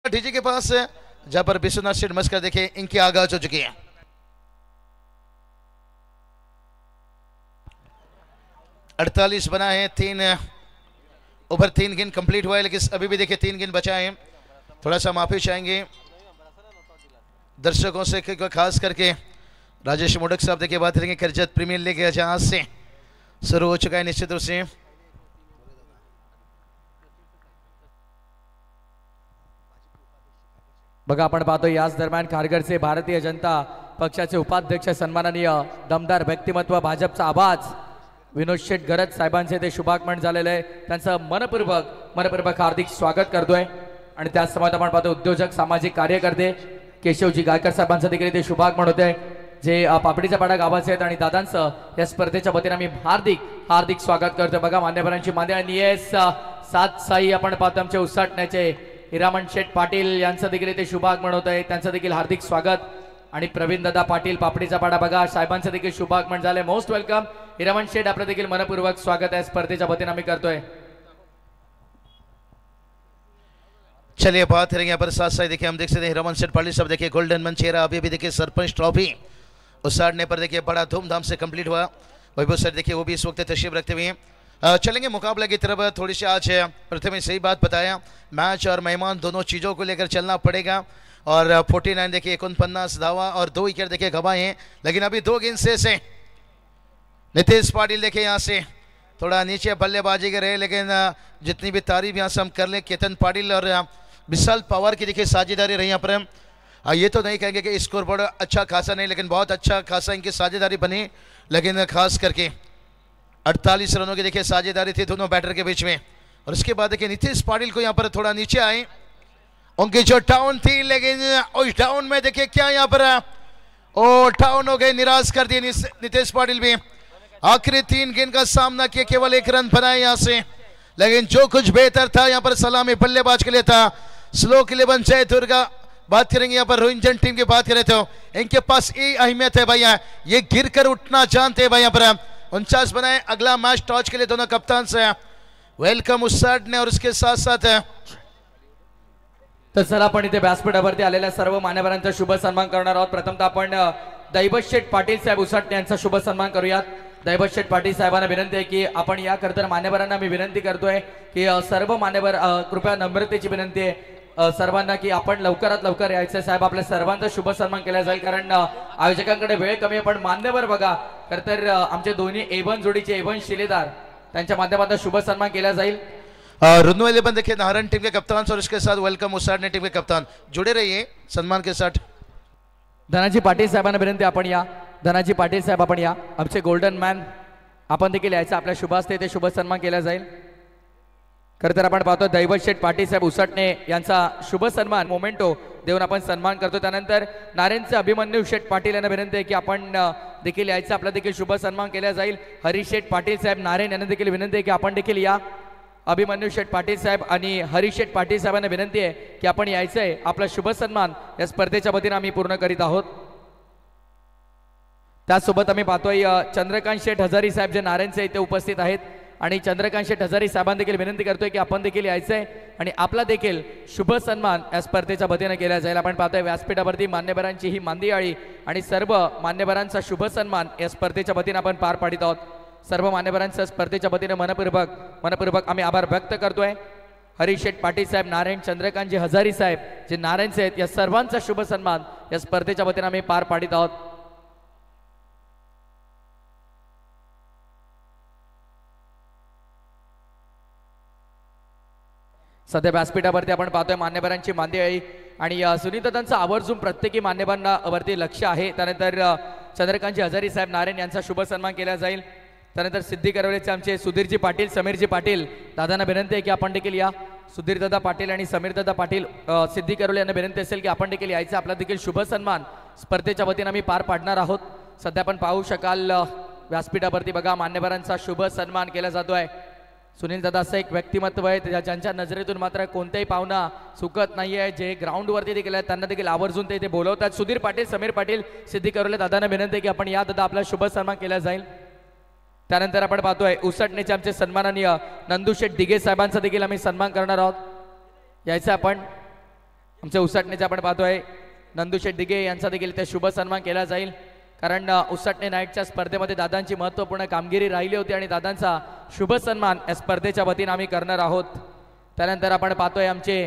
डीजे के पास जहां पर विश्वनाथ सेठ मस्कर देखे इनकी आगाज हो चुकी है. अड़तालीस बना है. 3 ओवर 3 गेंद कंप्लीट हुआ है, लेकिन अभी भी देखिए 3 गेंद बचा है. थोड़ा सा माफी चाहेंगे दर्शकों से, खास करके राजेश मोडक साहब देखिए बात करेंगे करजत प्रीमियर लीग जहां से शुरू हो चुका है निश्चित रूप से. बघा आपण पाहतो याच दरम्यान खारघरचे भारतीय जनता पक्षाचे उपाध्यक्ष सन्माननीय दमदार व्यक्तिमत्व भाजपचा आवाज विनोद शेठ गरज साहेबांचे ते शुभागमन झालेलं आहे. त्यांचं मनपूर्वक हार्दिक स्वागत करतोय. आणि त्याच समोर आपण पाहतो उद्योजक सामाजिक कार्यकर्ते केशवजी गायकर साहेबांचं देखील ते शुभागमन होते जे पापडीचा पाडा गावाचे आहेत. आणि दादांचं या स्पर्धेच्या वतीने आम्ही हार्दिक स्वागत करतोय. बघा मान्यवरांची मांदियाळी येस सात साई आपण पाहतो आमचे उसाटण्याचे हिरामण शेठ पाटील यांचं देखील ते शुभागमन होत आहे. त्यांचं देखील हार्दिक स्वागत. आणि प्रवीण दादा पाटील पापडीचा पाडा बघा साहेबांचं देखील शुभागमन झालंय. मोस्ट वेलकम हिरामण शेठ, आपलं देखील मनपूर्वक स्वागत आहे स्पर्धेच्या वतीने आम्ही करतोय. चलिए बात करेंगे यहाँ पर साथ साथ देखिए हम देख सकते हैं हिरामन सेठ पाटिल साहब देखिए गोल्डन मन चेहरा अभी भी देखिए सरपंच ट्रॉफी उसाड़ने पर देखिए बड़ा धूमधाम से कंप्लीट हुआ. वैभव सर देखिए वो भी इस वक्त तशरीफ रखते हुए चलेंगे मुकाबले की तरफ. थोड़ी सी आज प्रथम सही बात बताया, मैच और मेहमान दोनों चीज़ों को लेकर चलना पड़ेगा. और 49 देखिए 49 धावा और 2 विकेट देखिए गवाए हैं. लेकिन अभी 2 गेंद से नितेश पाटिल देखिए यहाँ से थोड़ा नीचे बल्लेबाजी के रहे. लेकिन जितनी भी तारीफ यहाँ से हम कर लें केतन पाटिल और विशाल पवार की देखिए साझेदारी रही यहाँ पर. ये तो नहीं कहेंगे कि स्कोर बोर्ड अच्छा खासा नहीं, लेकिन बहुत अच्छा खासा इनकी साझेदारी बनी. लेकिन खास करके 48 रनों की देखिए साझेदारी थी दोनों बैटर के बीच में. और उसके बाद देखिए नितेश पाटिल को यहाँ पर थोड़ा नीचे आए, उनकी जो डाउन थी. लेकिन उस डाउन में देखिए क्या यहाँ पर डाउन हो गए, निराश कर दिए नितेश पाटिल भी. आखिरी 3 गेंद का सामना किया, केवल 1 रन बनाए यहाँ से. लेकिन जो कुछ बेहतर था यहाँ पर सलामी बल्लेबाज के लिए था. स्लोक 11 जयपुर का बात करेंगे यहाँ पर रोहिंजन टीम की बात करें तो इनके पास ये अहमियत है भैया, ये गिर कर उठना जानते हैं भाई. यहाँ पर 49 बनाए. अगला मैच टॉस के लिए दोनों कप्तान से वेलकम उसाड ने और उसके साथ साथ तर चला आपण इथे व्यासपीठावरती आलेल्या सर्व मान्यवरांचा शुभ सन्मान करणार आहोत. प्रथमतः आपण दैवत शेठ पाटील साहेब उसाटणे यांचा शुभ सन्मान करूयात. दैवत शेठ पाटील साहेबांना विनंती आहे की आपण या करता मान्यवरांना मी विनंती करतोय की सर्व मान्यवर कृपया नम्रतेची विनंती आहे सर्वांना की आपण लवकरात लवकर यायचं. साहेब आपल्या सर्वांचा शुभ सन्मान केला जाईल कारण आयोजकांकडे वेळ कमी आहे. पण मान्यवर बघा तर आमचे दोन्ही A1 जोडीचे A1 शिलेदार त्यांच्या माध्यमातून शुभ सन्मान केला जाईल. रुन्नू बंद देखिए नारायण टीम के कप्तान और उसके साथ वेलकम उसाड़ने टीम के कप्तान जुड़े रहिए सम्मान के साथ. धनाजी पाटील साहेबांना विनंती आपण या. धनाजी पाटील साहेब आपण या. आमचे गोल्डन मॅन आपण देखील यायचं. आपल्या शुभ हस्ते ते शुभ सन्मान केला जाईल. खरं तर आपण पाहतो दैवत शेठ पाटील साहेब उसाटणे यांचा शुभ सन्मान मोमेंटो देऊन आपण सन्मान करतो. त्यानंतर नारायणचे अभिमन्यू शेठ पाटील यांना विनंती आहे की आपण देखील यायचं. आपला देखील शुभ सन्मान केला जाईल. हरीश शेठ पाटील साहेब नारायण यांना देखील विनंती आहे की आपण देखील या. अभिमन्यू शेठ पाटील साहेब आणि हरीश शेठ पाटील साहेबांना विनंती आहे की आपण यायचं आहे. आपला शुभ सन्मान या स्पर्धेच्या वतीने आम्ही पूर्ण करीत आहोत. त्यासोबत आम्ही पाहतोय चंद्रकांत शेठ हजारी साहेब जे नारायणचे इथे उपस्थित आहेत. आणि चंद्रकांत शेठ हजारी साहेबांना देखील विनंती करतोय की आपण देखील यायचं आहे आणि आपला देखील शुभ सन्मान या स्पर्धेच्या वतीने केला जाईल. आपण पाहतोय व्यासपीठावरती मान्यवरांची ही मांदियाळी आणि सर्व मान्यवरांचा शुभ सन्मान या स्पर्धेच्या वतीने आपण पार पाडित आहोत. सर्व मान्यवरांच्या स्पर्धेच्या वतीने मनपूर्वक आम्ही आभार व्यक्त करतोय. हरीश शेठ पाटील साहेब नारायण चंद्रकांतजी हजारी साहेब जे नारायणचे आहेत या सर्वांचा शुभ सन्मान या स्पर्धेच्या वतीने आम्ही पार पाडित आहोत. सध्या व्यासपीठावरती आपण पाहतोय मान्यवरांची मांदियाळी आणि सुनीतांचा आवर्जून प्रत्येकी मान्यवरांना वरती लक्ष आहे. त्यानंतर चंद्रकांतजी हजारी साहेब नारायण यांचा शुभ सन्मान केला जाईल. त्यानंतर सिद्धी करवलेचे आमचे सुधीरजी पाटील समीरजी पाटील दादांना विनंती आहे की आपण देखील या. सुधीरदादा पाटील आणि समीरदादा पाटील सिद्धी करवले यांना विनंती असेल की आपण देखील यायचं. आपला देखील शुभ सन्मान स्पर्धेच्या वतीने आम्ही पार पाडणार आहोत. सध्या आपण पाहू शकाल व्यासपीठावरती बघा मान्यवरांचा शुभ सन्मान केला जातोय. सुनील दादा असं एक व्यक्तिमत्व आहे ज्यांच्या नजरेतून मात्र कोणत्याही पाहुणा चुकत नाहीये. जे ग्राउंडवरती देखील आहेत त्यांना देखील आवर्जून ते इथे बोलवतात. सुधीर पाटील समीर पाटील सिद्धी करवले दादांना विनंती आहे की आपण या. दादा आपला शुभ सन्मान केला जाईल. त्यानंतर आपण पाहतोय उसटणेचे आमचे सन्माननीय नंदूशेठ दिघे साहेबांचा देखील आम्ही सन्मान करणार आहोत. यायचं आपण आमच्या उसटणेचे आपण पाहतोय नंदूशेठ दिघे यांचा देखील इथे शुभ सन्मान केला जाईल. कारण उसटणे नाईटच्या स्पर्धेमध्ये दादांची महत्त्वपूर्ण कामगिरी राहिली होती आणि दादांचा शुभ सन्मान या स्पर्धेच्या वतीने आम्ही करणार आहोत. त्यानंतर आपण पाहतोय आमचे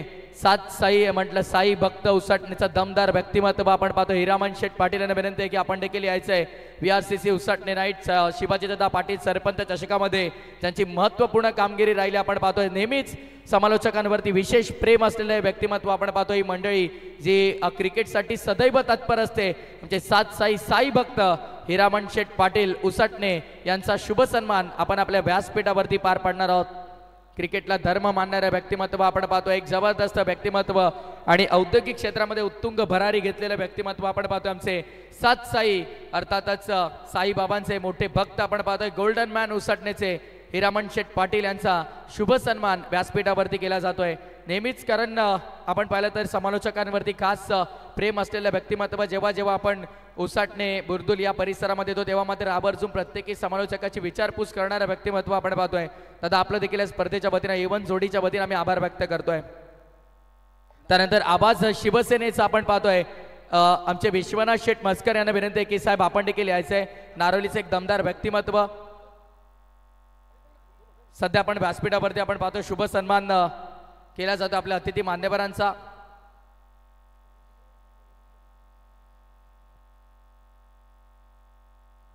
सात साई म्हटलं साई भक्त उसाटणेचा दमदार व्यक्तिमत्व आपण पाहतो. हिरामन शेठ पाटील यांना विनंती आहे की आपण देखील यायचंय. VRCC उसाटणे नाईट शिवाजीदादा पाटील सरपंच चषकामध्ये त्यांची महत्त्वपूर्ण कामगिरी राहिली आपण पाहतोय. नेहमीच समालोचकांवरती विशेष प्रेम असलेले व्यक्तिमत्व आपण पाहतो. ही मंडळी जी क्रिकेटसाठी सदैव तत्पर असते. म्हणजे सात साई साई भक्त हिरामन शेठ पाटील उसाटणे यांचा शुभ सन्मान आपण आपल्या व्यासपीठावरती पार पाडणार आहोत. क्रिकेटला धर्म मानणारं व्यक्तिमत्व आपण पाहतो. एक जबरदस्त व्यक्तिमत्व आणि औद्योगिक क्षेत्रामध्ये उत्तुंग भरारी घेतलेलं व्यक्तिमत्व आपण पाहतो. आमचे सात साई अर्थातच साईबाबांचे मोठे भक्त आपण पाहतोय. गोल्डन मॅन उसाटणेचे हिरामन शेठ पाटील यांचा शुभ सन्मान व्यासपीठावरती केला जातोय. नेहमीच कारण आपण पाहिलं तर समालोचकांवरती खास प्रेम असलेलं व्यक्तिमत्व जेव्हा जेव्हा आपण उसाटणे बुर्दुल या परिसरामध्ये येतो तेव्हा मात्र आवर्जून प्रत्येकी समालोचकाची विचारपूस करणारं व्यक्तिमत्व आपण पाहतोय. दादा आपलं देखील स्पर्धेच्या वतीनं A1 जोडीच्या वतीनं आम्ही आभार व्यक्त करतोय. त्यानंतर आवाज शिवसेनेचा आपण पाहतोय. आमचे विश्वनाथ शेठ मस्कर यांना विनंती आहे की साहेब आपण देखील यायचंय. नारोलीचे एक दमदार व्यक्तिमत्व सध्या आपण व्यासपीठावरती आपण पाहतो. शुभ सन्मान केला जातो आपल्या अतिथी मान्यवरांचा.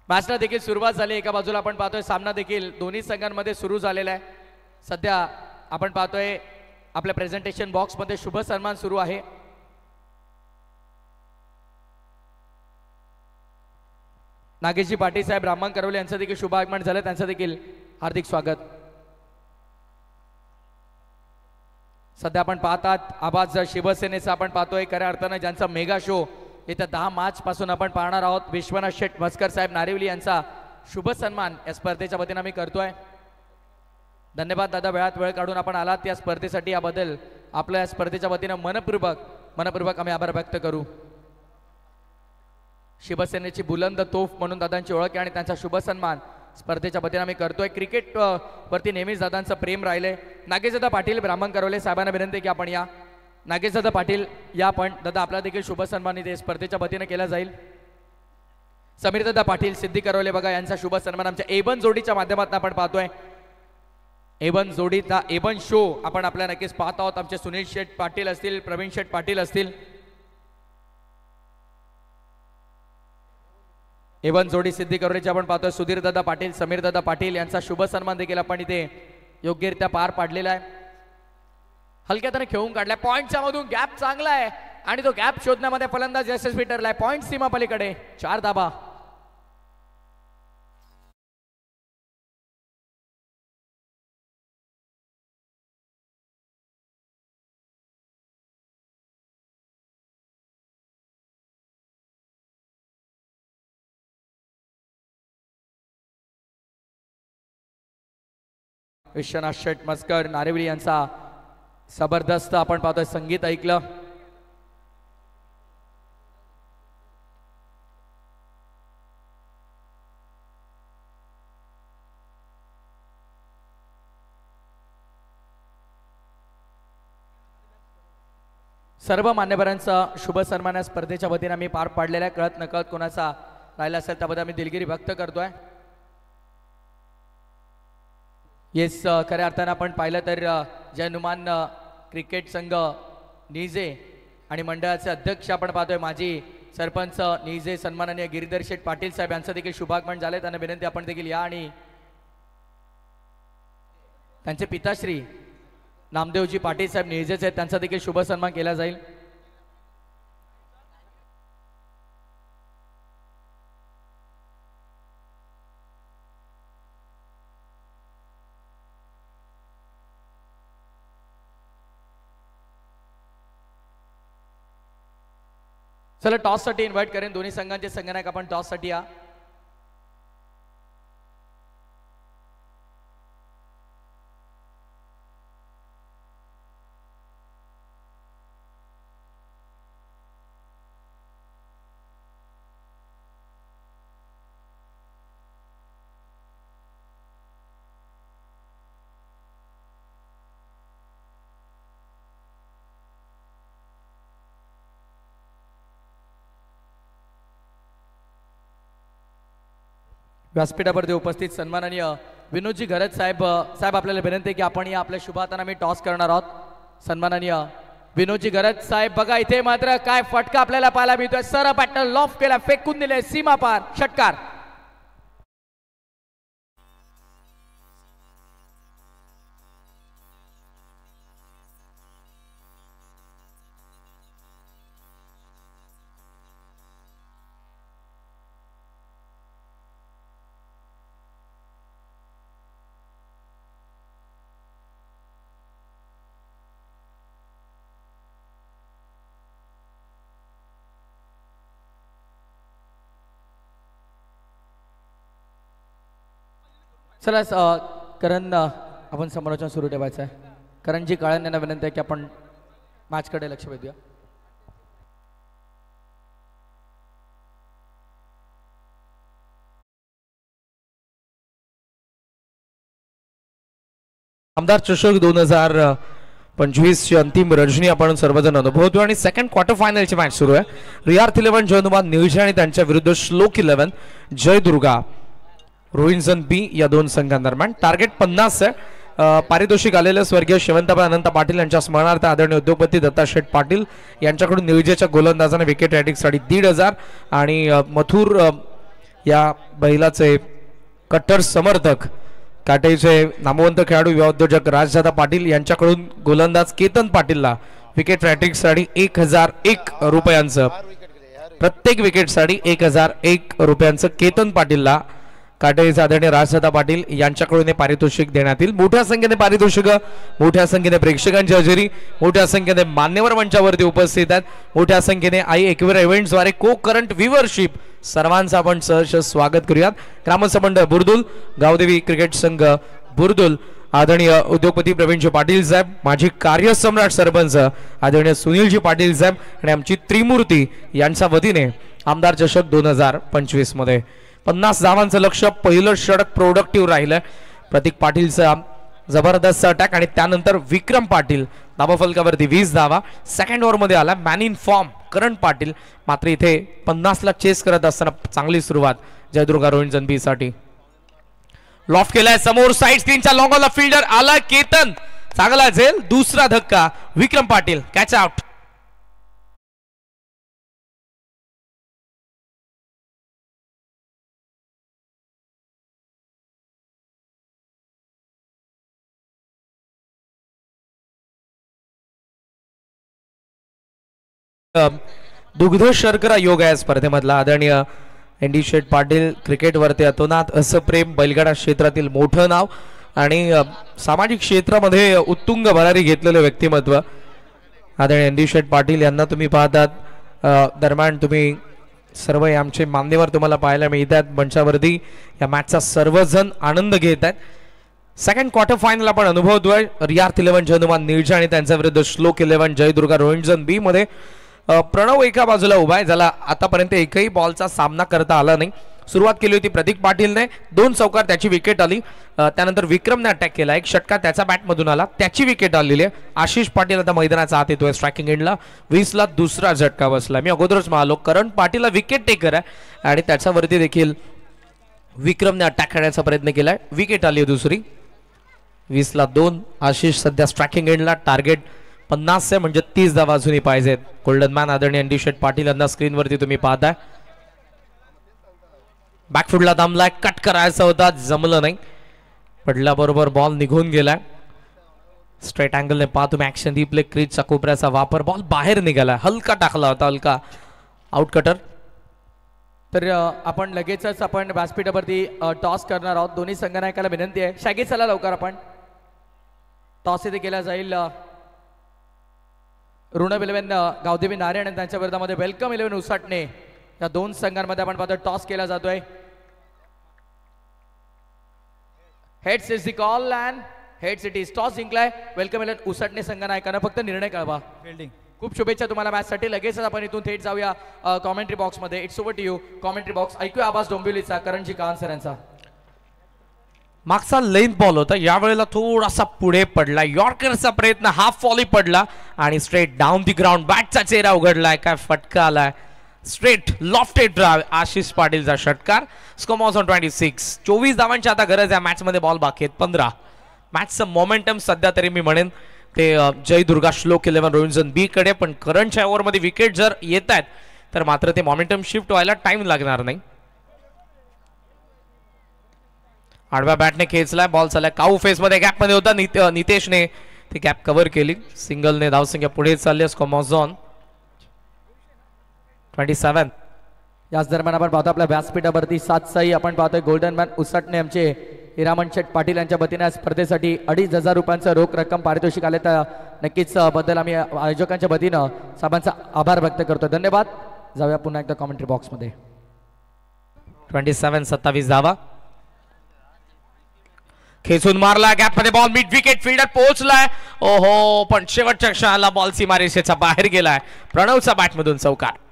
मॅचला देखील सुरुवात झाली. एका बाजूला आपण पाहतोय सामना देखील दोन्ही संघांमध्ये सुरू झालेला आहे. सध्या आपण पाहतोय आपल्या प्रेझेंटेशन बॉक्समध्ये शुभ सन्मान सुरू आहे. नागेशजी पाटील साहेब रामन करवले यांचं देखील शुभ आगमन झालं. त्यांचं देखील हार्दिक स्वागत. सध्या आपण पाहतात आवाज शिवसेनेचा आपण पाहतोय. खऱ्या अर्थानं ज्यांचा मेगा शो येत्या 10 मार्च पासून आपण पाहणार आहोत. विश्वनाथ शेठ मस्कर साहेब नारिवली यांचा शुभ सन्मान या स्पर्धेच्या वतीनं आम्ही करतोय. धन्यवाद दादा वेळात वेळ काढून आपण आलात या स्पर्धेसाठी. याबद्दल आपल्या या स्पर्धेच्या वतीनं मनपूर्वक आम्ही आभार व्यक्त करू. शिवसेनेची बुलंद तोफ म्हणून दादांची ओळख आहे आणि त्यांचा शुभ सन्मान स्पर्धेच्या वतीनं आम्ही करतोय. क्रिकेट वरती नेहमीच दादांचं प्रेम राहिलंय. नागेशदादा पाटील ब्राह्मण करवले साहेबांना विनंती की आपण या. नागेशदादा पाटील या पण दादा आपला देखील शुभ सन्मान इथे स्पर्धेच्या वतीनं केला जाईल. समीरदादा पाटील सिद्धी करवले बघा यांचा शुभ सन्मान आमच्या A1 जोडीच्या माध्यमातून आपण पाहतोय. A1 जोडीचा A1 शो आपण आपल्या नक्कीच पाहत आहोत. आमचे सुनील शेठ पाटील असतील, प्रवीण शेठ पाटील असतील. A1 जोडी सिद्धी करवलेची आपण पाहतोय. सुधीरदादा पाटील, समीरदादा पाटील यांचा शुभ सन्मान देखील आपण इथे योग्यरित्या पार पाडलेला आहे. हलक्या त्याने खेळून काढलाय. पॉईंटच्या मधून गॅप चांगला आहे आणि तो गॅप शोधण्यामध्ये फलंदाज यशस्वी ठरलाय. पॉईंट सीमा पलीकडे 4 धाबा. विश्वनाथ शेठ मस्कर नारिवली यांचा जबरदस्त आपण पाहतोय संगीत ऐकलं. सर्व मान्यवरांचा शुभ सन्मान स्पर्धेच्या वतीने आम्ही पार पाडलेला आहे. कळत नकळत कोणाचा राहिला असेल त्याबद्दल आम्ही दिलगिरी व्यक्त करतोय. येस खऱ्या अर्थानं आपण पाहिलं तर जयनुमान क्रिकेट संघ निजे आणि मंडळाचे अध्यक्ष आपण पाहतोय माजी सरपंच निजे सन्माननीय गिरीधर शेठ पाटील साहेब यांचं देखील शुभागमन झालंय. त्यांना विनंती आपण देखील या आणि त्यांचे पिताश्री नामदेवजी पाटील साहेब निजेचे आहेत त्यांचा देखील शुभ सन्मान केला जाईल. चला टॉससाठी इन्व्हाइट करेन दोन्ही संघांचे संघनायक. आपण टॉससाठी या. व्यासपीठावरती उपस्थित सन्माननीय विनोदजी घरत साहेब आपल्याला विनंती आहे की आपण या आपल्या शुभाताना मी टॉस करणार आहोत. सन्माननीय विनोदजी घरत साहेब बघा इथे मात्र काय फटका आपल्याला पाहायला मिळतोय. सर बॅटल लॉफ केला, फेकून दिले सीमा पार, षटकार. चला करण आपण समालोचन सुरू ठेवायचं आहे. करणजी काळन यांना विनंती आहे की आपण मॅचकडे लक्ष वेधूया. आमदार चषक 2025 ची अंतिम रजनी आपण सर्वजण अनुभवतो आणि सेकंड क्वार्टर फायनलची मॅच सुरू आहे. रियार्थ 11 जयनुमान निळजे आणि त्यांच्या विरुद्ध श्लोक 11 जयदुर्गा रोहिंजन बी या दोन संघांदरम्यान. टार्गेट 50 आहे. पारितोषिक आलेले स्वर्गीय शेवंतबाई अनंत पाटील यांच्या स्मरणार्थ आदरणीय उद्योगपती दत्ता शेठ पाटील यांच्याकडून निळजेच्या गोलंदाजाने विकेट रॅटिंगसाठी 1,500 आणि मथुर या बैलाचे कट्टर समर्थक काटेचे नामवंत खेळाडू युवा उद्योजक राजदादा पाटील यांच्याकडून गोलंदाज केतन पाटीलला विकेट रॅटिंगसाठी 1,001 रुपयांचं, प्रत्येक विकेटसाठी 1,001 रुपयांचं केतन पाटीलला काटेचे आदरणीय राजदादा पाटील यांच्याकडून पारितोषिक देण्यात येईल. मोठ्या संख्येने पारितोषिक, मोठ्या संख्येने प्रेक्षकांची हजेरी, मोठ्या संख्येने मान्यवर मंचावरती उपस्थित आहेत, मोठ्या संख्येने आई एकविरा इव्हेंट्सद्वारे को करंट व्ह्यूअरशिप सर्वांचं आपण सहर्ष स्वागत करूयात. ग्रामसंबंध बुर्दुल, गावदेवी क्रिकेट संघ बुर्दुल, आदरणीय उद्योगपती प्रवीणजी पाटील साहेब, माजी कार्यसम्राट सरपंच आदरणीय सुनीलजी पाटील साहेब आणि आमची त्रिमूर्ती यांच्या वतीने आमदार चषक 2025 मध्ये 50 धावांचं लक्ष. पहिलं षटक प्रोडक्टिव्ह राहिलं. प्रतीक पाटीलचा जबरदस्त अटॅक आणि त्यानंतर विक्रम पाटील धाबाफलकावरती 20 धावा. सेकंड ओव्हरमध्ये आला मॅन इन फॉर्म करण पाटील. मात्र इथे 50 ला चेस करत असताना चांगली सुरुवात जयदुर्गा रोहिंजन बी साठी. लॉफ केलाय समोर साइड स्क्रीनच्या लॉंग ऑन फिल्डर आला केतन, चांगला झेल. दुसरा धक्का विक्रम पाटील कॅच आउट. दुग्ध शर्करा योग आहे स्पर्धेमधला. आदरणीय एनडी शेठ पाटील क्रिकेटवरती अतोनात असं प्रेम, बैलगाडा क्षेत्रातील मोठं नाव आणि सामाजिक क्षेत्रामध्ये उत्तुंग भरारी घेतलेलं व्यक्तिमत्व आदरणीय एनडी शेठ पाटील यांना तुम्ही पाहतात. दरम्यान तुम्ही सर्व आमचे मान्यवर तुम्हाला पाहायला मिळतात मंचावरती. या मॅचचा सर्वजण आनंद घेत आहेत. सेकंड क्वार्टर फायनल आपण अनुभवतोय. रियार्थ 11 जयनुमान निळजे आणि त्यांच्या विरुद्ध श्लोक 11 जयदुर्गा रोहिंजन बी मध्ये. प्रणव एका बाजूला उभा आहे, ज्याला आतापर्यंत एकही बॉलचा सामना करता आला नाही. सुरुवात केली होती प्रतीक पाटीलने, 2 चौकार त्याची विकेट आली. त्यानंतर विक्रमने अटॅक केला, एक षटका त्याचा बॅटमधून आला, त्याची विकेट आलेली आहे. आशिष पाटील आता मैदानाचा आत येतोय स्ट्रायकिंग एंडला. 20 ला दुसरा झटका बसला. मी अगोदरच म्हणालो करण पाटीलला विकेट टेकर आहे आणि त्याच्यावरती देखील विक्रमने अटॅक करण्याचा प्रयत्न केलाय. विकेट आली दुसरी. 20 ला 2. आशिष सध्या स्ट्रायकिंग एंडला. टार्गेट 50 आहे म्हणजे 30 धावा अजूनही पाहिजेत. गोल्डन मॅन आदरणीय एनडी शेठ पाटील यांना स्क्रीनवरती तुम्ही पाहताय. बॅकफुटला थांबलाय, कट करायचा होता, जमलं नाही. पडल्याबरोबर बॉल निघून गेलाय. स्ट्रेट अँगलने पहा तुम्ही ऍक्शन रिप्ले, क्रीजचा कोपऱ्याचा वापर, बॉल बाहेर निघाला, हलका टाकला होता, हलका आउट कटर. तर आपण लगेचच आपण व्यासपीठावरती टॉस करणार आहोत. दोन्ही संघनायकाला विनंती आहे, शागी चला लवकर आपण. टॉस इथे केला जाईल ऋणव 11 गावदेवी नारायण आणि त्यांच्या विरोधामध्ये वेलकम 11 उसाटणे या दोन संघांमध्ये आपण पाहतो टॉस केला जातोय. Heads is the call and heads it is. Toss जिंकलाय वेलकम 11 उसाटणे संघनायकांना. फक्त निर्णय कळवा. फिल्डिंग. खूप शुभेच्छा तुम्हाला मॅचसाठी. लगेचच आपण इथून थेट जाऊया कॉमेंट्री बॉक्स मध्ये. It's over to you commentary box. ऐकूया आवाज डोंबिवलीचा करणजी कान सर यांचा. मागचा लेंथ बॉल होता, यावेळेला थोडासा पुढे पडला. यॉर्करचा प्रयत्न, हाफ फॉली पडला आणि स्ट्रेट डाऊन दी ग्राउंड. बॅटचा चेहरा उघडलाय, काय फटका आलाय. स्ट्रेट लॉफ्टेड ड्राइव्ह, आशिष पाटीलचा षटकार. Score on 26. 24 धावांची आता गरज आहे मॅच मध्ये, बॉल बाकी आहेत 15. मॅचचं मोमेंटम सध्या तरी मी म्हणेन ते जय दुर्गा श्लोक 11 रोहिंजन बी कडे, पण करंटच्या ओव्हरमध्ये विकेट जर येत आहेत तर मात्र ते मोमेंटम शिफ्ट व्हायला टाइम लागणार नाही. आडव्या बॅटने खेचलाय, बॉल चाललाय काऊ फेस मध्ये, गॅप मध्ये होता, नितेशने ती गॅप कव्हर केली. सिंगलने धावसंख्या पुढे चालली. Score on 27. याच दरम्यान आपण पाहतो आपल्या व्यासपीठावरती 7 साई आपण पाहतोय गोल्डन मॅन उसाटणे आमचे हिरामन शेठ पाटील यांच्या वतीने स्पर्धेसाठी 2,500 रुपयांचं रोख रक्कम पारितोषिक आले. तर नक्कीच बद्दल आम्ही आयोजकांच्या वतीनं साहेबांचा आभार व्यक्त करतो. धन्यवाद. जाऊया पुन्हा एकदा कॉमेंट्री बॉक्स मध्ये. 27 धावा खेचून मारला, गॅप मध्ये बॉल, मिड विकेट, फिल्डर पोहोचलाय. ओहो, पण शेवटच्या क्षणाला बॉल सीमारेषेच्या बाहेर गेलाय. प्रणवचा बॅट मधून चौकार.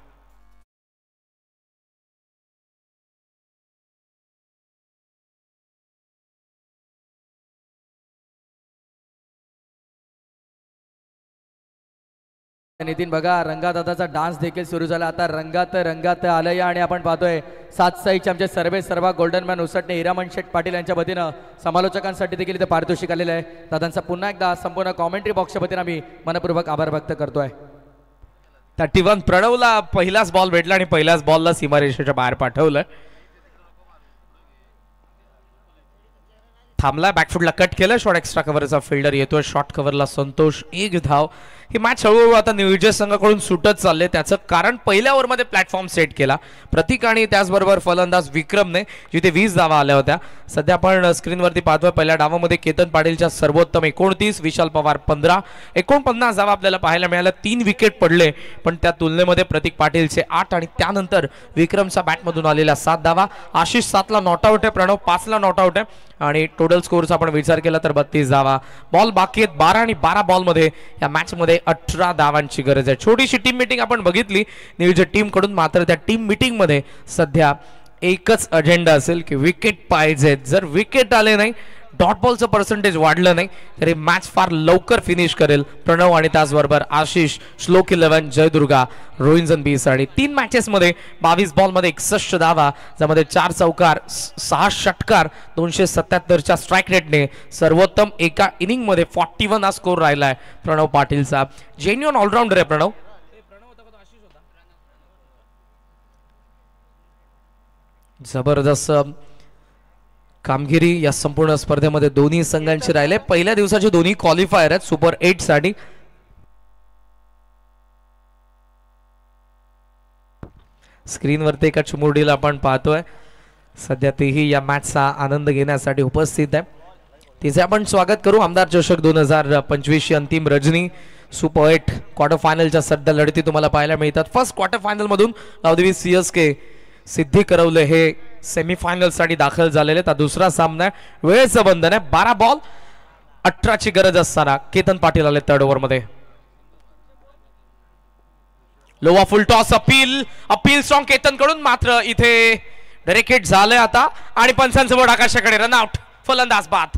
नितीन बघा रंगादादाचा डान्स देखील सुरू झाला. आता रंगात रंगात आलंय आणि आपण पाहतोय 7 साईचे आमचे सर्व गोल्डन मॅन उसटणे हिरामन शेठ पाटील यांच्या वतीनं समालोचकांसाठी देखील इथे पारितोषिक आलेलं आहे. दादांचा पुन्हा एकदा संपूर्ण कॉमेंट्री बॉक्सच्या वतीनं आम्ही मनपूर्वक आभार व्यक्त करतोय. 31 प्रणवला पहिलाच बॉल भेटला आणि पहिल्याच बॉलला सीमारेषेच्या बाहेर पाठवलं. थांबला, बॅकफुटला कट केलं, शॉर्ट एक्स्ट्रा कव्हरचा फिल्डर येतोय. शॉर्ट कव्हरला संतोष, 1 धाव. ही मॅच हळूहळू आता नियोजक संघाकडून सुटत चालले. त्याचं कारण पहिल्या ओव्हरमध्ये प्लॅटफॉर्म सेट केला प्रतीक आणि त्याचबरोबर फलंदाज विक्रमने, जिथे 20 धावा आल्या होत्या. सध्या आपण स्क्रीनवरती पाहतोय पहिल्या डावामध्ये केतन पाटीलच्या सर्वोत्तम 29, विशाल पवार 15, 49 धावा आपल्याला पाहायला मिळाल्या. 3 विकेट पडले, पण त्या तुलनेमध्ये प्रतीक पाटीलचे 8 आणि त्यानंतर विक्रमचा बॅटमधून आलेल्या 7 धावा. आशिष 7ला नॉट आउट आहे, प्रणव 5ला नॉट आउट आहे आणि टोटल स्कोरचा आपण विचार केला तर 32 धावा. बॉल बाकी आहेत 12 आणि 12 बॉलमध्ये या मॅच मध्ये 18 धावांची गरज आहे. छोटीशी टीम मीटिंग आपण बघितली नियोजक टीम कडून, मात्र त्या टीम मीटिंग मध्ये सध्या एकच अजेंडा असेल की विकेट पाहिजेत. जर विकेट आले नाही, डॉट बॉलचं पर्सेंटेज वाढलं नाही तरी मॅच फार लवकर फिनिश करेल प्रणव आणि त्याचबरोबर आशिष, श्लोक 11, जयदुर्गा, रोहिंजन बीस. आणि 3 मॅचेस मध्ये 22 बॉल मध्ये 61 धावा, ज्यामध्ये 4 चौकार, 6 षटकार, 277च्या स्ट्राईक रेटने सर्वोत्तम एका इनिंग मध्ये 41 हा स्कोर राहिलाय प्रणव पाटीलचा. जेन्युइन ऑलराऊंडर आहे प्रणव. जबरदस्त कामगिरी या संपूर्ण स्पर्धेमध्ये दोन्ही संघांची राहिले. पहिल्या दिवसाचे दोन्ही क्वालिफायर आहेत सुपर 8 साठी. स्क्रीनवरती एका चिमुरडीला आपण पाहतोय, सध्या तेही या मॅचचा आनंद घेण्यासाठी उपस्थित आहे. तिचे आपण स्वागत करू. आमदार चषक 2025 ची अंतिम रजनी सुपर 8 क्वार्टर फायनलच्या सध्या लढती तुम्हाला पाहायला मिळतात. फर्स्ट क्वार्टर फायनल मधून नवदेवी CSK सिद्धी करवले हे सेमीफायनल साठी दाखल झालेले. तर दुसरा सामना आहे, वेळेचं बंधन आहे. 12 बॉल 18ची गरज असताना केतन पाटील आले थर्ड ओव्हर मध्ये. लोवा full toss, appeal strong Ketan कडून, मात्र इथे डायरेक्ट झालंय आता आणि पंचांचं बोर्ड आकाशाकडे. रनआउट, फलंदाज बाद.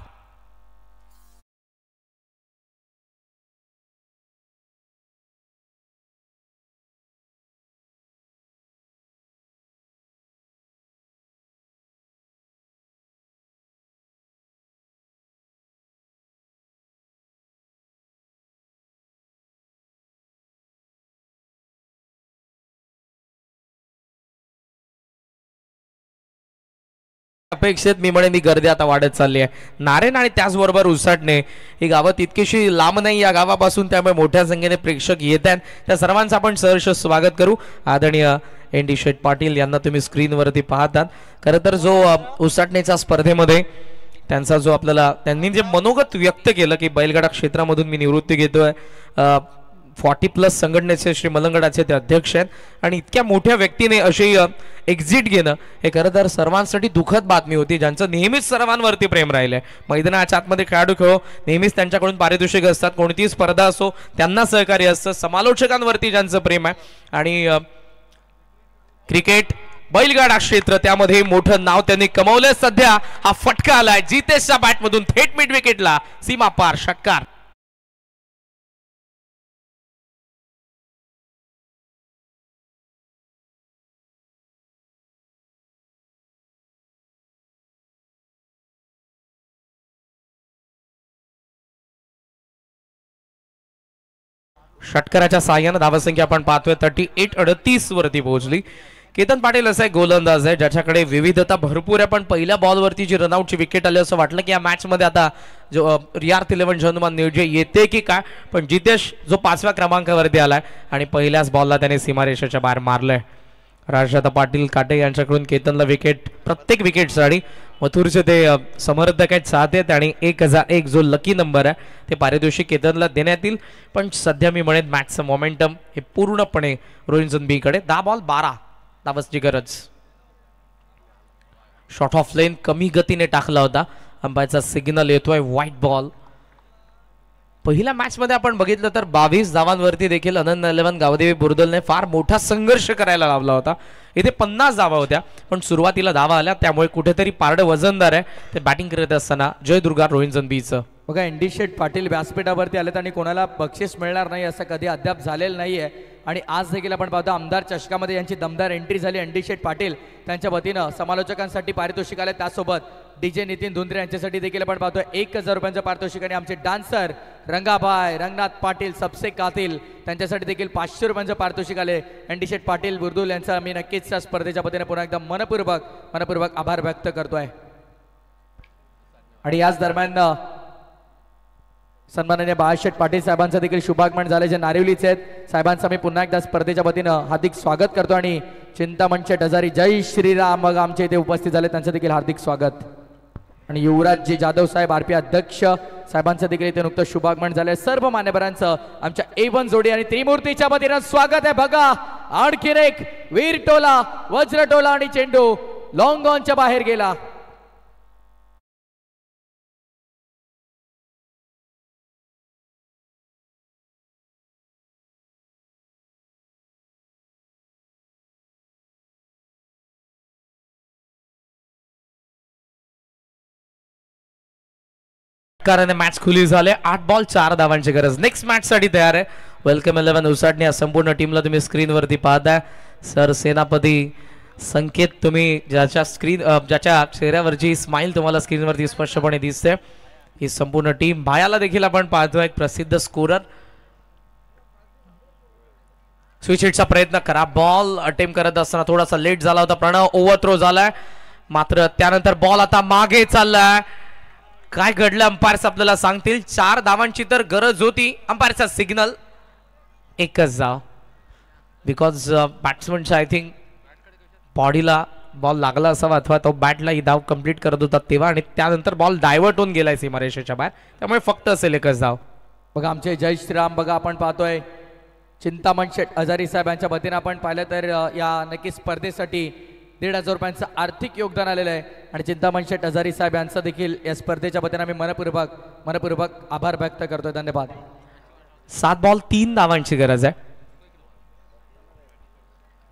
अपेक्षित मी म्हणेन ही गर्दी आता वाढत चालली आहे. नारायण आणि त्याचबरोबर उसाटणे ही गावं तितकीशी लांब नाही या गावापासून, त्यामुळे मोठ्या संख्येने प्रेक्षक येत आहेत. त्या सर्वांचं आपण सहर्ष स्वागत करू. आदरणीय ND शेठ पाटील यांना तुम्ही स्क्रीनवरती पाहतात. खरं तर जो उसाटणेच्या स्पर्धेमध्ये त्यांचा जो आपल्याला त्यांनी जे मनोगत व्यक्त केलं की बैलगाडा क्षेत्रामधून मी निवृत्ती घेतोय, 40+ संघटनेचे श्री मलंगडाचे ते अध्यक्ष आहेत आणि इतक्या मोठ्या व्यक्तीने अशी एक्झिट घेणं हे खरं तर सर्वांसाठी दुःखद बातमी होती, ज्यांचं नेहमीच सर्वांवरती प्रेम राहिलंय. मैदानाच्या आतमध्ये खेळाडू खेळो, नेहमीच त्यांच्याकडून पारितोषिक असतात, कोणतीही स्पर्धा असो त्यांना सहकार्य असतं. समालोचकांवरती ज्यांचं प्रेम आहे आणि क्रिकेट बैलगाडा क्षेत्र त्यामध्ये मोठं नाव त्यांनी कमवलंय. सध्या हा फटका आलाय जितेशच्या बॅटमधून थेट मिड विकेटला, सीमा पार षटकार. षटकाराच्या साह्यानं धावसंख्या आपण पाहतोय 38-38 वरती पोहोचली. केतन पाटील असा एक गोलंदाज आहे ज्याच्याकडे विविधता भरपूर आहे, पण पहिल्या बॉलवरती जी रनआउटची विकेट आली असं वाटलं की या मॅच मध्ये आता जो रियार्थ 11 जनुमान नियोजन येते की काय, पण जितेश जो 5व्या क्रमांकावरती आलाय आणि पहिल्याच बॉलला त्याने सीमारेषेच्या बाहेर मारलंय. राजदादा पाटील काटे यांच्याकडून केतनला विकेट, प्रत्येक विकेटसाठी मथुरचे ते समर्थक आहेत, साथ आहेत आणि 1001 जो लकी नंबर आहे ते पारितोषिक केतनला देण्यात येईल. पण सध्या मी म्हणेन मॅचचं मोमेंटम हे पूर्णपणे रोहिंटन बी कडे. 10 बॉल 12 धावांची गरज. शॉर्ट ऑफ लेन कमी गतीने टाकला होता, अंपायरचा सिग्नल येतोय व्हाईट बॉल. पहिल्या मॅच मध्ये आपण बघितलं तर 22 धावांवरती देखील अनंत 11 गावदेवी बुरदलने फार मोठा संघर्ष करायला लावला होता. इथे 50 धावा होत्या पण सुरुवातीला धावा आल्या, त्यामुळे कुठेतरी पारडं वजनदार आहे ते बॅटिंग करत असताना जयदुर्गा रोहिंटन बीचं. बघा एनडी शेठ पाटील व्यासपीठावरती आलेत आणि कोणाला बक्षीस मिळणार नाही असं कधी अद्याप झालेलं नाहीये. आणि आज देखील आपण पाहतो आमदार चषकामध्ये यांची दमदार एंट्री झाली. एनडी शेठ पाटील त्यांच्या वतीनं समालोचकांसाठी पारितोषिक आले, त्यासोबत डीजे नितीन धुंद्रे यांच्यासाठी देखील आपण पाहतो 1000 रुपयांचं पारितोषिक. आणि आमचे डान्सर रंगाभाई रंगनाथ पाटील सबसे कातील त्यांच्यासाठी देखील 500 रुपयांचं पारितोषिक आले. एनडी शेठ पाटील बुर्दुल यांचा मी नक्कीच त्या स्पर्धेच्या वतीने पुन्हा एकदा मनपूर्वक आभार व्यक्त करतोय. आणि याच दरम्यान सन्माननीय बाळाशेठ पाटील साहेबांचं देखील शुभागमन झाले, जे नारिवलीचे आहेत. साहेबांचं मी पुन्हा एकदा स्पर्धेच्या वतीनं हार्दिक स्वागत करतो. आणि चिंतामण शेठ हजारी जय श्रीराम मग आमचे इथे उपस्थित झाले, त्यांचं देखील हार्दिक स्वागत. आणि युवराजजी जाधव साहेब आरपी अध्यक्ष साहेबांचं देखील इथे नुकतं शुभागमन झालंय. सर्व मान्यवरांचं आमच्या A1 जोडी आणि त्रिमूर्तीच्या वतीनं स्वागत आहे. बघा आणखीन एक वीर टोला, वज्र टोला आणि चेंडू लॉंग ऑनच्या बाहेर गेला. कारण मॅच खुली झाले. 8 बॉल 4 धावांची गरज. नेक्स्ट मॅच साठी तयार आहे वेलकम 11 उसाटणी. या संपूर्ण टीमला तुम्ही स्क्रीनवरती पाहताय. सर सेनापती संकेत, तुम्ही ज्याच्या चेहऱ्यावरची स्माइल तुम्हाला स्क्रीनवरती स्पष्टपणे दिसते. ही संपूर्ण टीम. भायाला देखील आपण पाहतोय, एक प्रसिद्ध स्कोरर. स्विच हिटचा प्रयत्न करा, बॉल अटेम्प्ट करत असताना थोडासा लेट झाला होता. प्रणव ओव्हरथ्रो झालाय, मात्र त्यानंतर बॉल आता मागे चाललाय. काय घडलं अंपायर्स आपल्याला सांगतील. 4 धावांची तर गरज होती. अंपायरचा सिग्नल, एकच धाव. बिकॉज बॅट्समनच्या आय थिंक बॉडीला बॉल लागला असावा अथवा तो बॅटला ही धाव कंप्लीट करत होता तेव्हा, आणि त्यानंतर बॉल डायव्हर्ट होऊन गेलाय सीमारेषेच्या बाहेर, त्यामुळे फक्त असेल एकच धाव. बघा आमचे जय श्रीराम. बघा आपण पाहतोय चिंतामण शेठ हजारी साहेब यांच्या वतीनं आपण पाहिलं तर या नक्की स्पर्धेसाठी 1,500 रुपयांचं आर्थिक योगदान आलेलं आहे. आणि चिंतामण शेठ हजारी साहेब यांचं देखील या स्पर्धेच्या वतीनं आम्ही मनपूर्वक आभार व्यक्त करतोय. धन्यवाद. 7 बॉल 3 धावांची गरज आहे.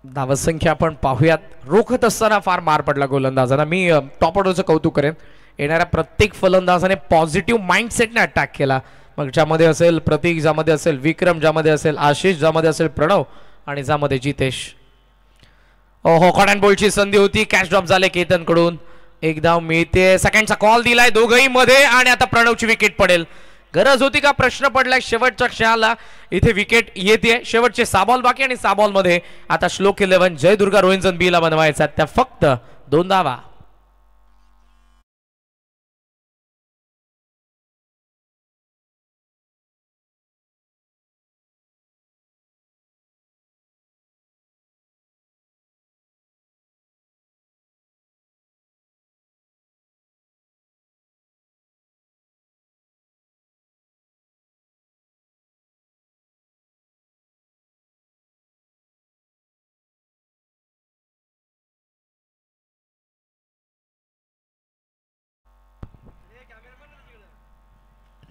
धावसंख्या आपण पाहूयात. रोखत असताना फार मार पडला गोलंदाजांना. मी टॉप ऑर्डरचं कौतुक करेन. येणाऱ्या प्रत्येक फलंदाजाने पॉझिटिव्ह माइंडसेटने अटॅक केला. मग ज्यामध्ये असेल प्रतीक, ज्यामध्ये असेल विक्रम, ज्यामध्ये असेल आशिष, ज्यामध्ये असेल प्रणव आणि ज्यामध्ये जितेश. ओहो, कॉट अँड बोल्डची संधी होती, कॅच ड्रॉप झाले केतन कडून. एक धाव मिळते. सेकंडचा कॉल दिलाय दोघही मध्ये आणि आता प्रणवची विकेट पडेल. गरज होती का प्रश्न पडलाय शेवटच्या क्षणाला. इथे विकेट येते. शेवटचे 6 बॉल बाकी आणि 6 बॉल मध्ये आता श्लोक 11 जयदुर्गा रोहिंटन बी ला बनवायचा. त्या फक्त 2 धावा.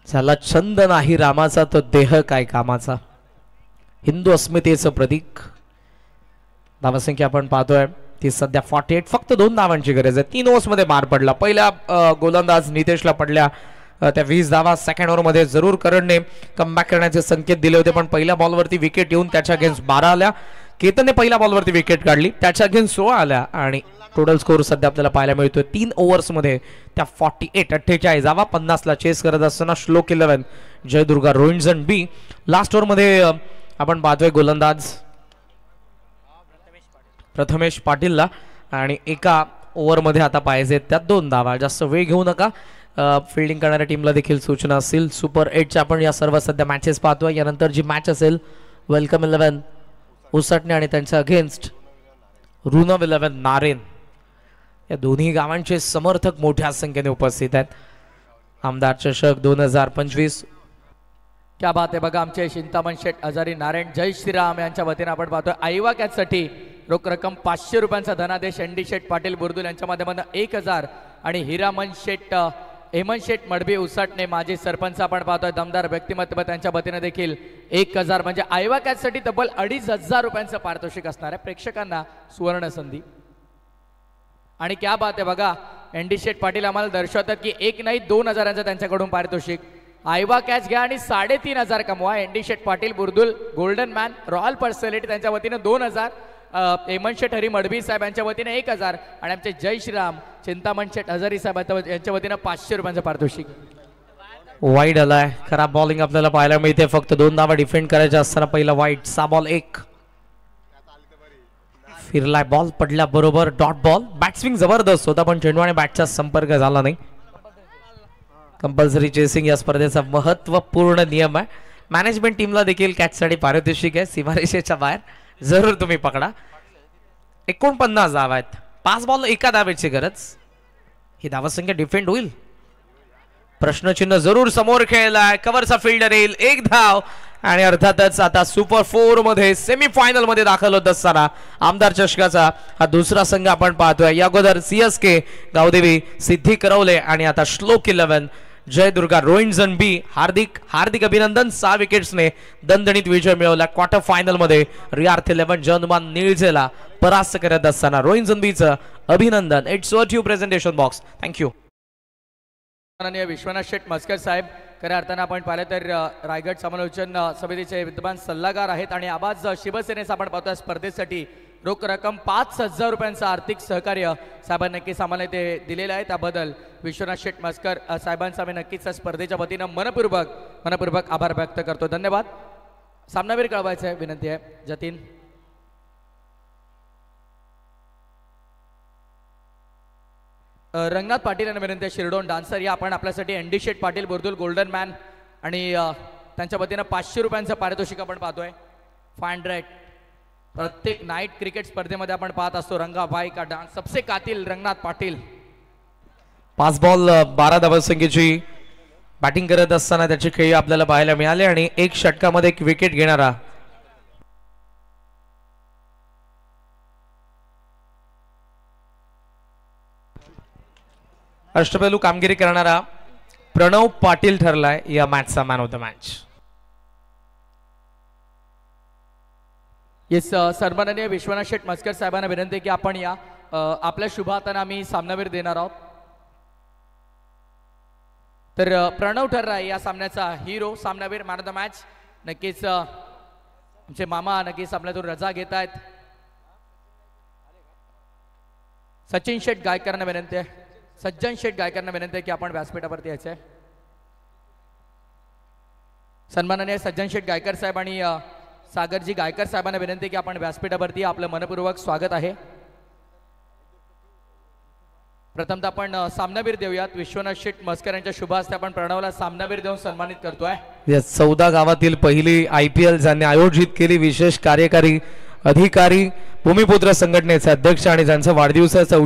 झाला छंद नाही रामाचा तो देह काय कामाचा. हिंदू अस्मितेचं प्रतीक. धावसंख्या आपण पाहतोय ती सध्या 48. फक्त 2 धावांची गरज आहे. 3 ओव्हर्स मध्ये मार पडला. पहिल्या गोलंदाज नितेशला पडल्या त्या 20 धावा. सेकंड ओव्हर मध्ये जरूर करणने कमबॅक करण्याचे संकेत दिले होते, पण पहिल्या बॉलवरती विकेट येऊन त्याच्या अगेन्स्ट 12 आल्या. केतनने पहिल्या बॉलवरती विकेट काढली, त्याच्या अगेन्स्ट 16 आल्या आणि टोटल स्कोर सध्या आपल्याला पाहायला मिळतोय 3 ओव्हर्समध्ये त्या 48-48 जावा 50ला चेस करत असताना श्लोक 11 जयदुर्गा रोहिंटन बी. लास्ट ओव्हरमध्ये आपण पाहतोय गोलंदाज प्रथमेश पाटीलला आणि एका ओव्हरमध्ये आता पाहिजे त्यात 2 धावा. जास्त वेळ घेऊ नका, फिल्डिंग करणाऱ्या टीमला देखील सूचना असतील. सुपर 8च्या आपण या सर्व सध्या मॅचेस पाहतोय. यानंतर जी मॅच असेल वेलकम 11 उसटणे आणि त्यांच्या अगेन्स्ट रुनव 11 नारेन, या दोन्ही गावांचे समर्थक मोठ्या संख्येने उपस्थित आहेत. आमदार चषक 2025. क्या बात आहे बघा, आमचे चिंतामण शेठ हजारी नारायण जय श्रीराम यांच्या वतीने आपण पाहतोय आईवा कॅचसाठी रोख रक्कम 500 रुपयांचा धनादेश एनडी शेठ पाटील बुर्दुल यांच्या माध्यमातून 1000 आणि हिरामन शेठ हेमंत शेठ मडबी उसाटणे माजी सरपंच आपण पाहतोय दमदार व्यक्तिमत्व त्यांच्या वतीने देखील 1000 म्हणजे आईवा कॅचसाठी तब्बल 2500 रुपयांचं पारितोषिक असणार आहे. प्रेक्षकांना सुवर्ण संधी. आणि क्या बात आहे बघा, एनडी शेठ पाटील आम्हाला दर्शवतात की 1 नाही 2000 त्यांच्याकडून पारितोषिक. आईवा कॅच घ्या आणि 3500 कमवा. ND Sheth Patil Burdul golden man royal personality त्यांच्या वतीने 2000, हेमंत शेठ हरी मडबी साहेब यांच्या वतीने 1000 आणि आमचे जय श्रीराम चिंतामण शेठ हजारी साहेब यांच्या वतीने 500 रुपयांचं पारितोषिक. वाईड आलाय, खराब बॉलिंग आपल्याला पाहायला मिळते. फक्त 2 धावा डिफेंड करायच्या असताना पहिला वाईड. 6 बॉल 1 फिरलाय, बॉल पडल्या बरोबर डॉट बॉल. बॅट्सविंग जबरदस्त होता पण चेंडू आणि बॅटचा संपर्क झाला नाही. कंपल्सरी चेसिंग या स्पर्धेचा महत्वपूर्ण नियम आहे. मॅनेजमेंट टीमला देखील कॅचसाठी पारितोषिक आहे. सीमारेषेच्या बाहेर जरूर तुम्ही पकडा. 49 धावा आहेत, 5 बॉल 1 धावेची गरज. ही धावसंख्या डिफेंड होईल. प्रश्नचिन्ह जरूर समोर खेळलाय. कव्हरचा फिल्डर येईल, 1 धाव आणि अर्थातच आता सुपर 4 मध्ये सेमीफायनल मध्ये दाखल होत असताना आमदार चषकाचा हा दुसरा संघ आपण पाहतोय. या अगोदर CSK गावदेवी सिद्धी करवले आणि आता श्लोक 11 जयदुर्गा रोहिंटन बी. हार्दिक अभिनंदन. 6 विकेट्सने दणदणीत विजय मिळवला. क्वार्टर फायनल मध्ये रियार्थ 11 जयनुमान निळजेला परास्त करत असताना रोहिंटन बीचं अभिनंदन. It's your presentation box. Thank you. Vishwanath Sheth मस्कर साहेब खऱ्या अर्थानं आपण पाहिलं तर रायगड समालोचन समितीचे विद्यमान सल्लागार आहेत आणि आवाज शिवसेनेचा आपण पाहतोय स्पर्धेसाठी रोख रक्कम 5000 रुपयांचं आर्थिक सहकार्य साहेबांनी नक्कीच आम्हाला ते दिलेलं आहे. त्याबद्दल विश्वनाथ शेठ मस्कर साहेबांचा आम्ही नक्कीच स्पर्धेच्या वतीनं मनपूर्वक आभार व्यक्त करतो. धन्यवाद. सामनावीर कळवायचं आहे, विनंती आहे. जतीन रंगनाथ पाटील यांना विनंती आहे. शिरडोन डान्सर या आपण आपल्यासाठी ND Sheth Patil Burdul golden man आणि त्यांच्या वतीनं 500 रुपयांचं पारितोषिक आपण पाहतोय. 500 प्रत्येक नाईट क्रिकेट स्पर्धेमध्ये आपण पाहत असतो रंगा भाई का डान्स. सबसे कातिल रंगनाथ पाटील. 5 बॉल 12 धावसंख्येची बॅटिंग करत असताना त्याची खेळी आपल्याला पाहायला मिळाले आणि 1 षटकामध्ये 1 विकेट घेणारा अष्टपैलू कामगिरी करणारा प्रणव पाटील ठरलाय या मॅचचा man of the match. Yes सन्माननीय विश्वनाथ शेठ मस्कर साहेबांना विनंती की आपण या आपल्या शुभ हाताने आम्ही सामनावीर देणार आहोत. तर प्रणव ठरला या सामन्याचा हिरो, सामनावीर, मॅन ऑफ द मॅच. नक्कीच आमचे मामा नक्कीच आपल्यातून रजा घेत आहेत. सचिन शेठ गायकरांना विनंती आहे, सज्जन शेठ गायकरांना विनंती आहे की आपण व्यासपीठावरती यायचं आहे. सन्माननीय सज्जन शेठ गायकर साहेब आणि सागरजी गायकर साहेबांना विनंती की आपण व्यासपीठावरती आपलं मनपूर्वक स्वागत आहे. प्रथमतः आपण सामनावीर देऊयात. विश्वनाथ शेठ मस्कर यांच्या शुभ हस्ते आपण प्रणवला सामनावीर देऊन सन्मानित करतोय. 14 गावातील पहिली IPL ज्यांनी आयोजित केली, विशेष कार्यकारी अधिकारी भूमिपुत्र संघटनेचे अध्यक्ष आणि ज्यांचा वाढदिवसाचा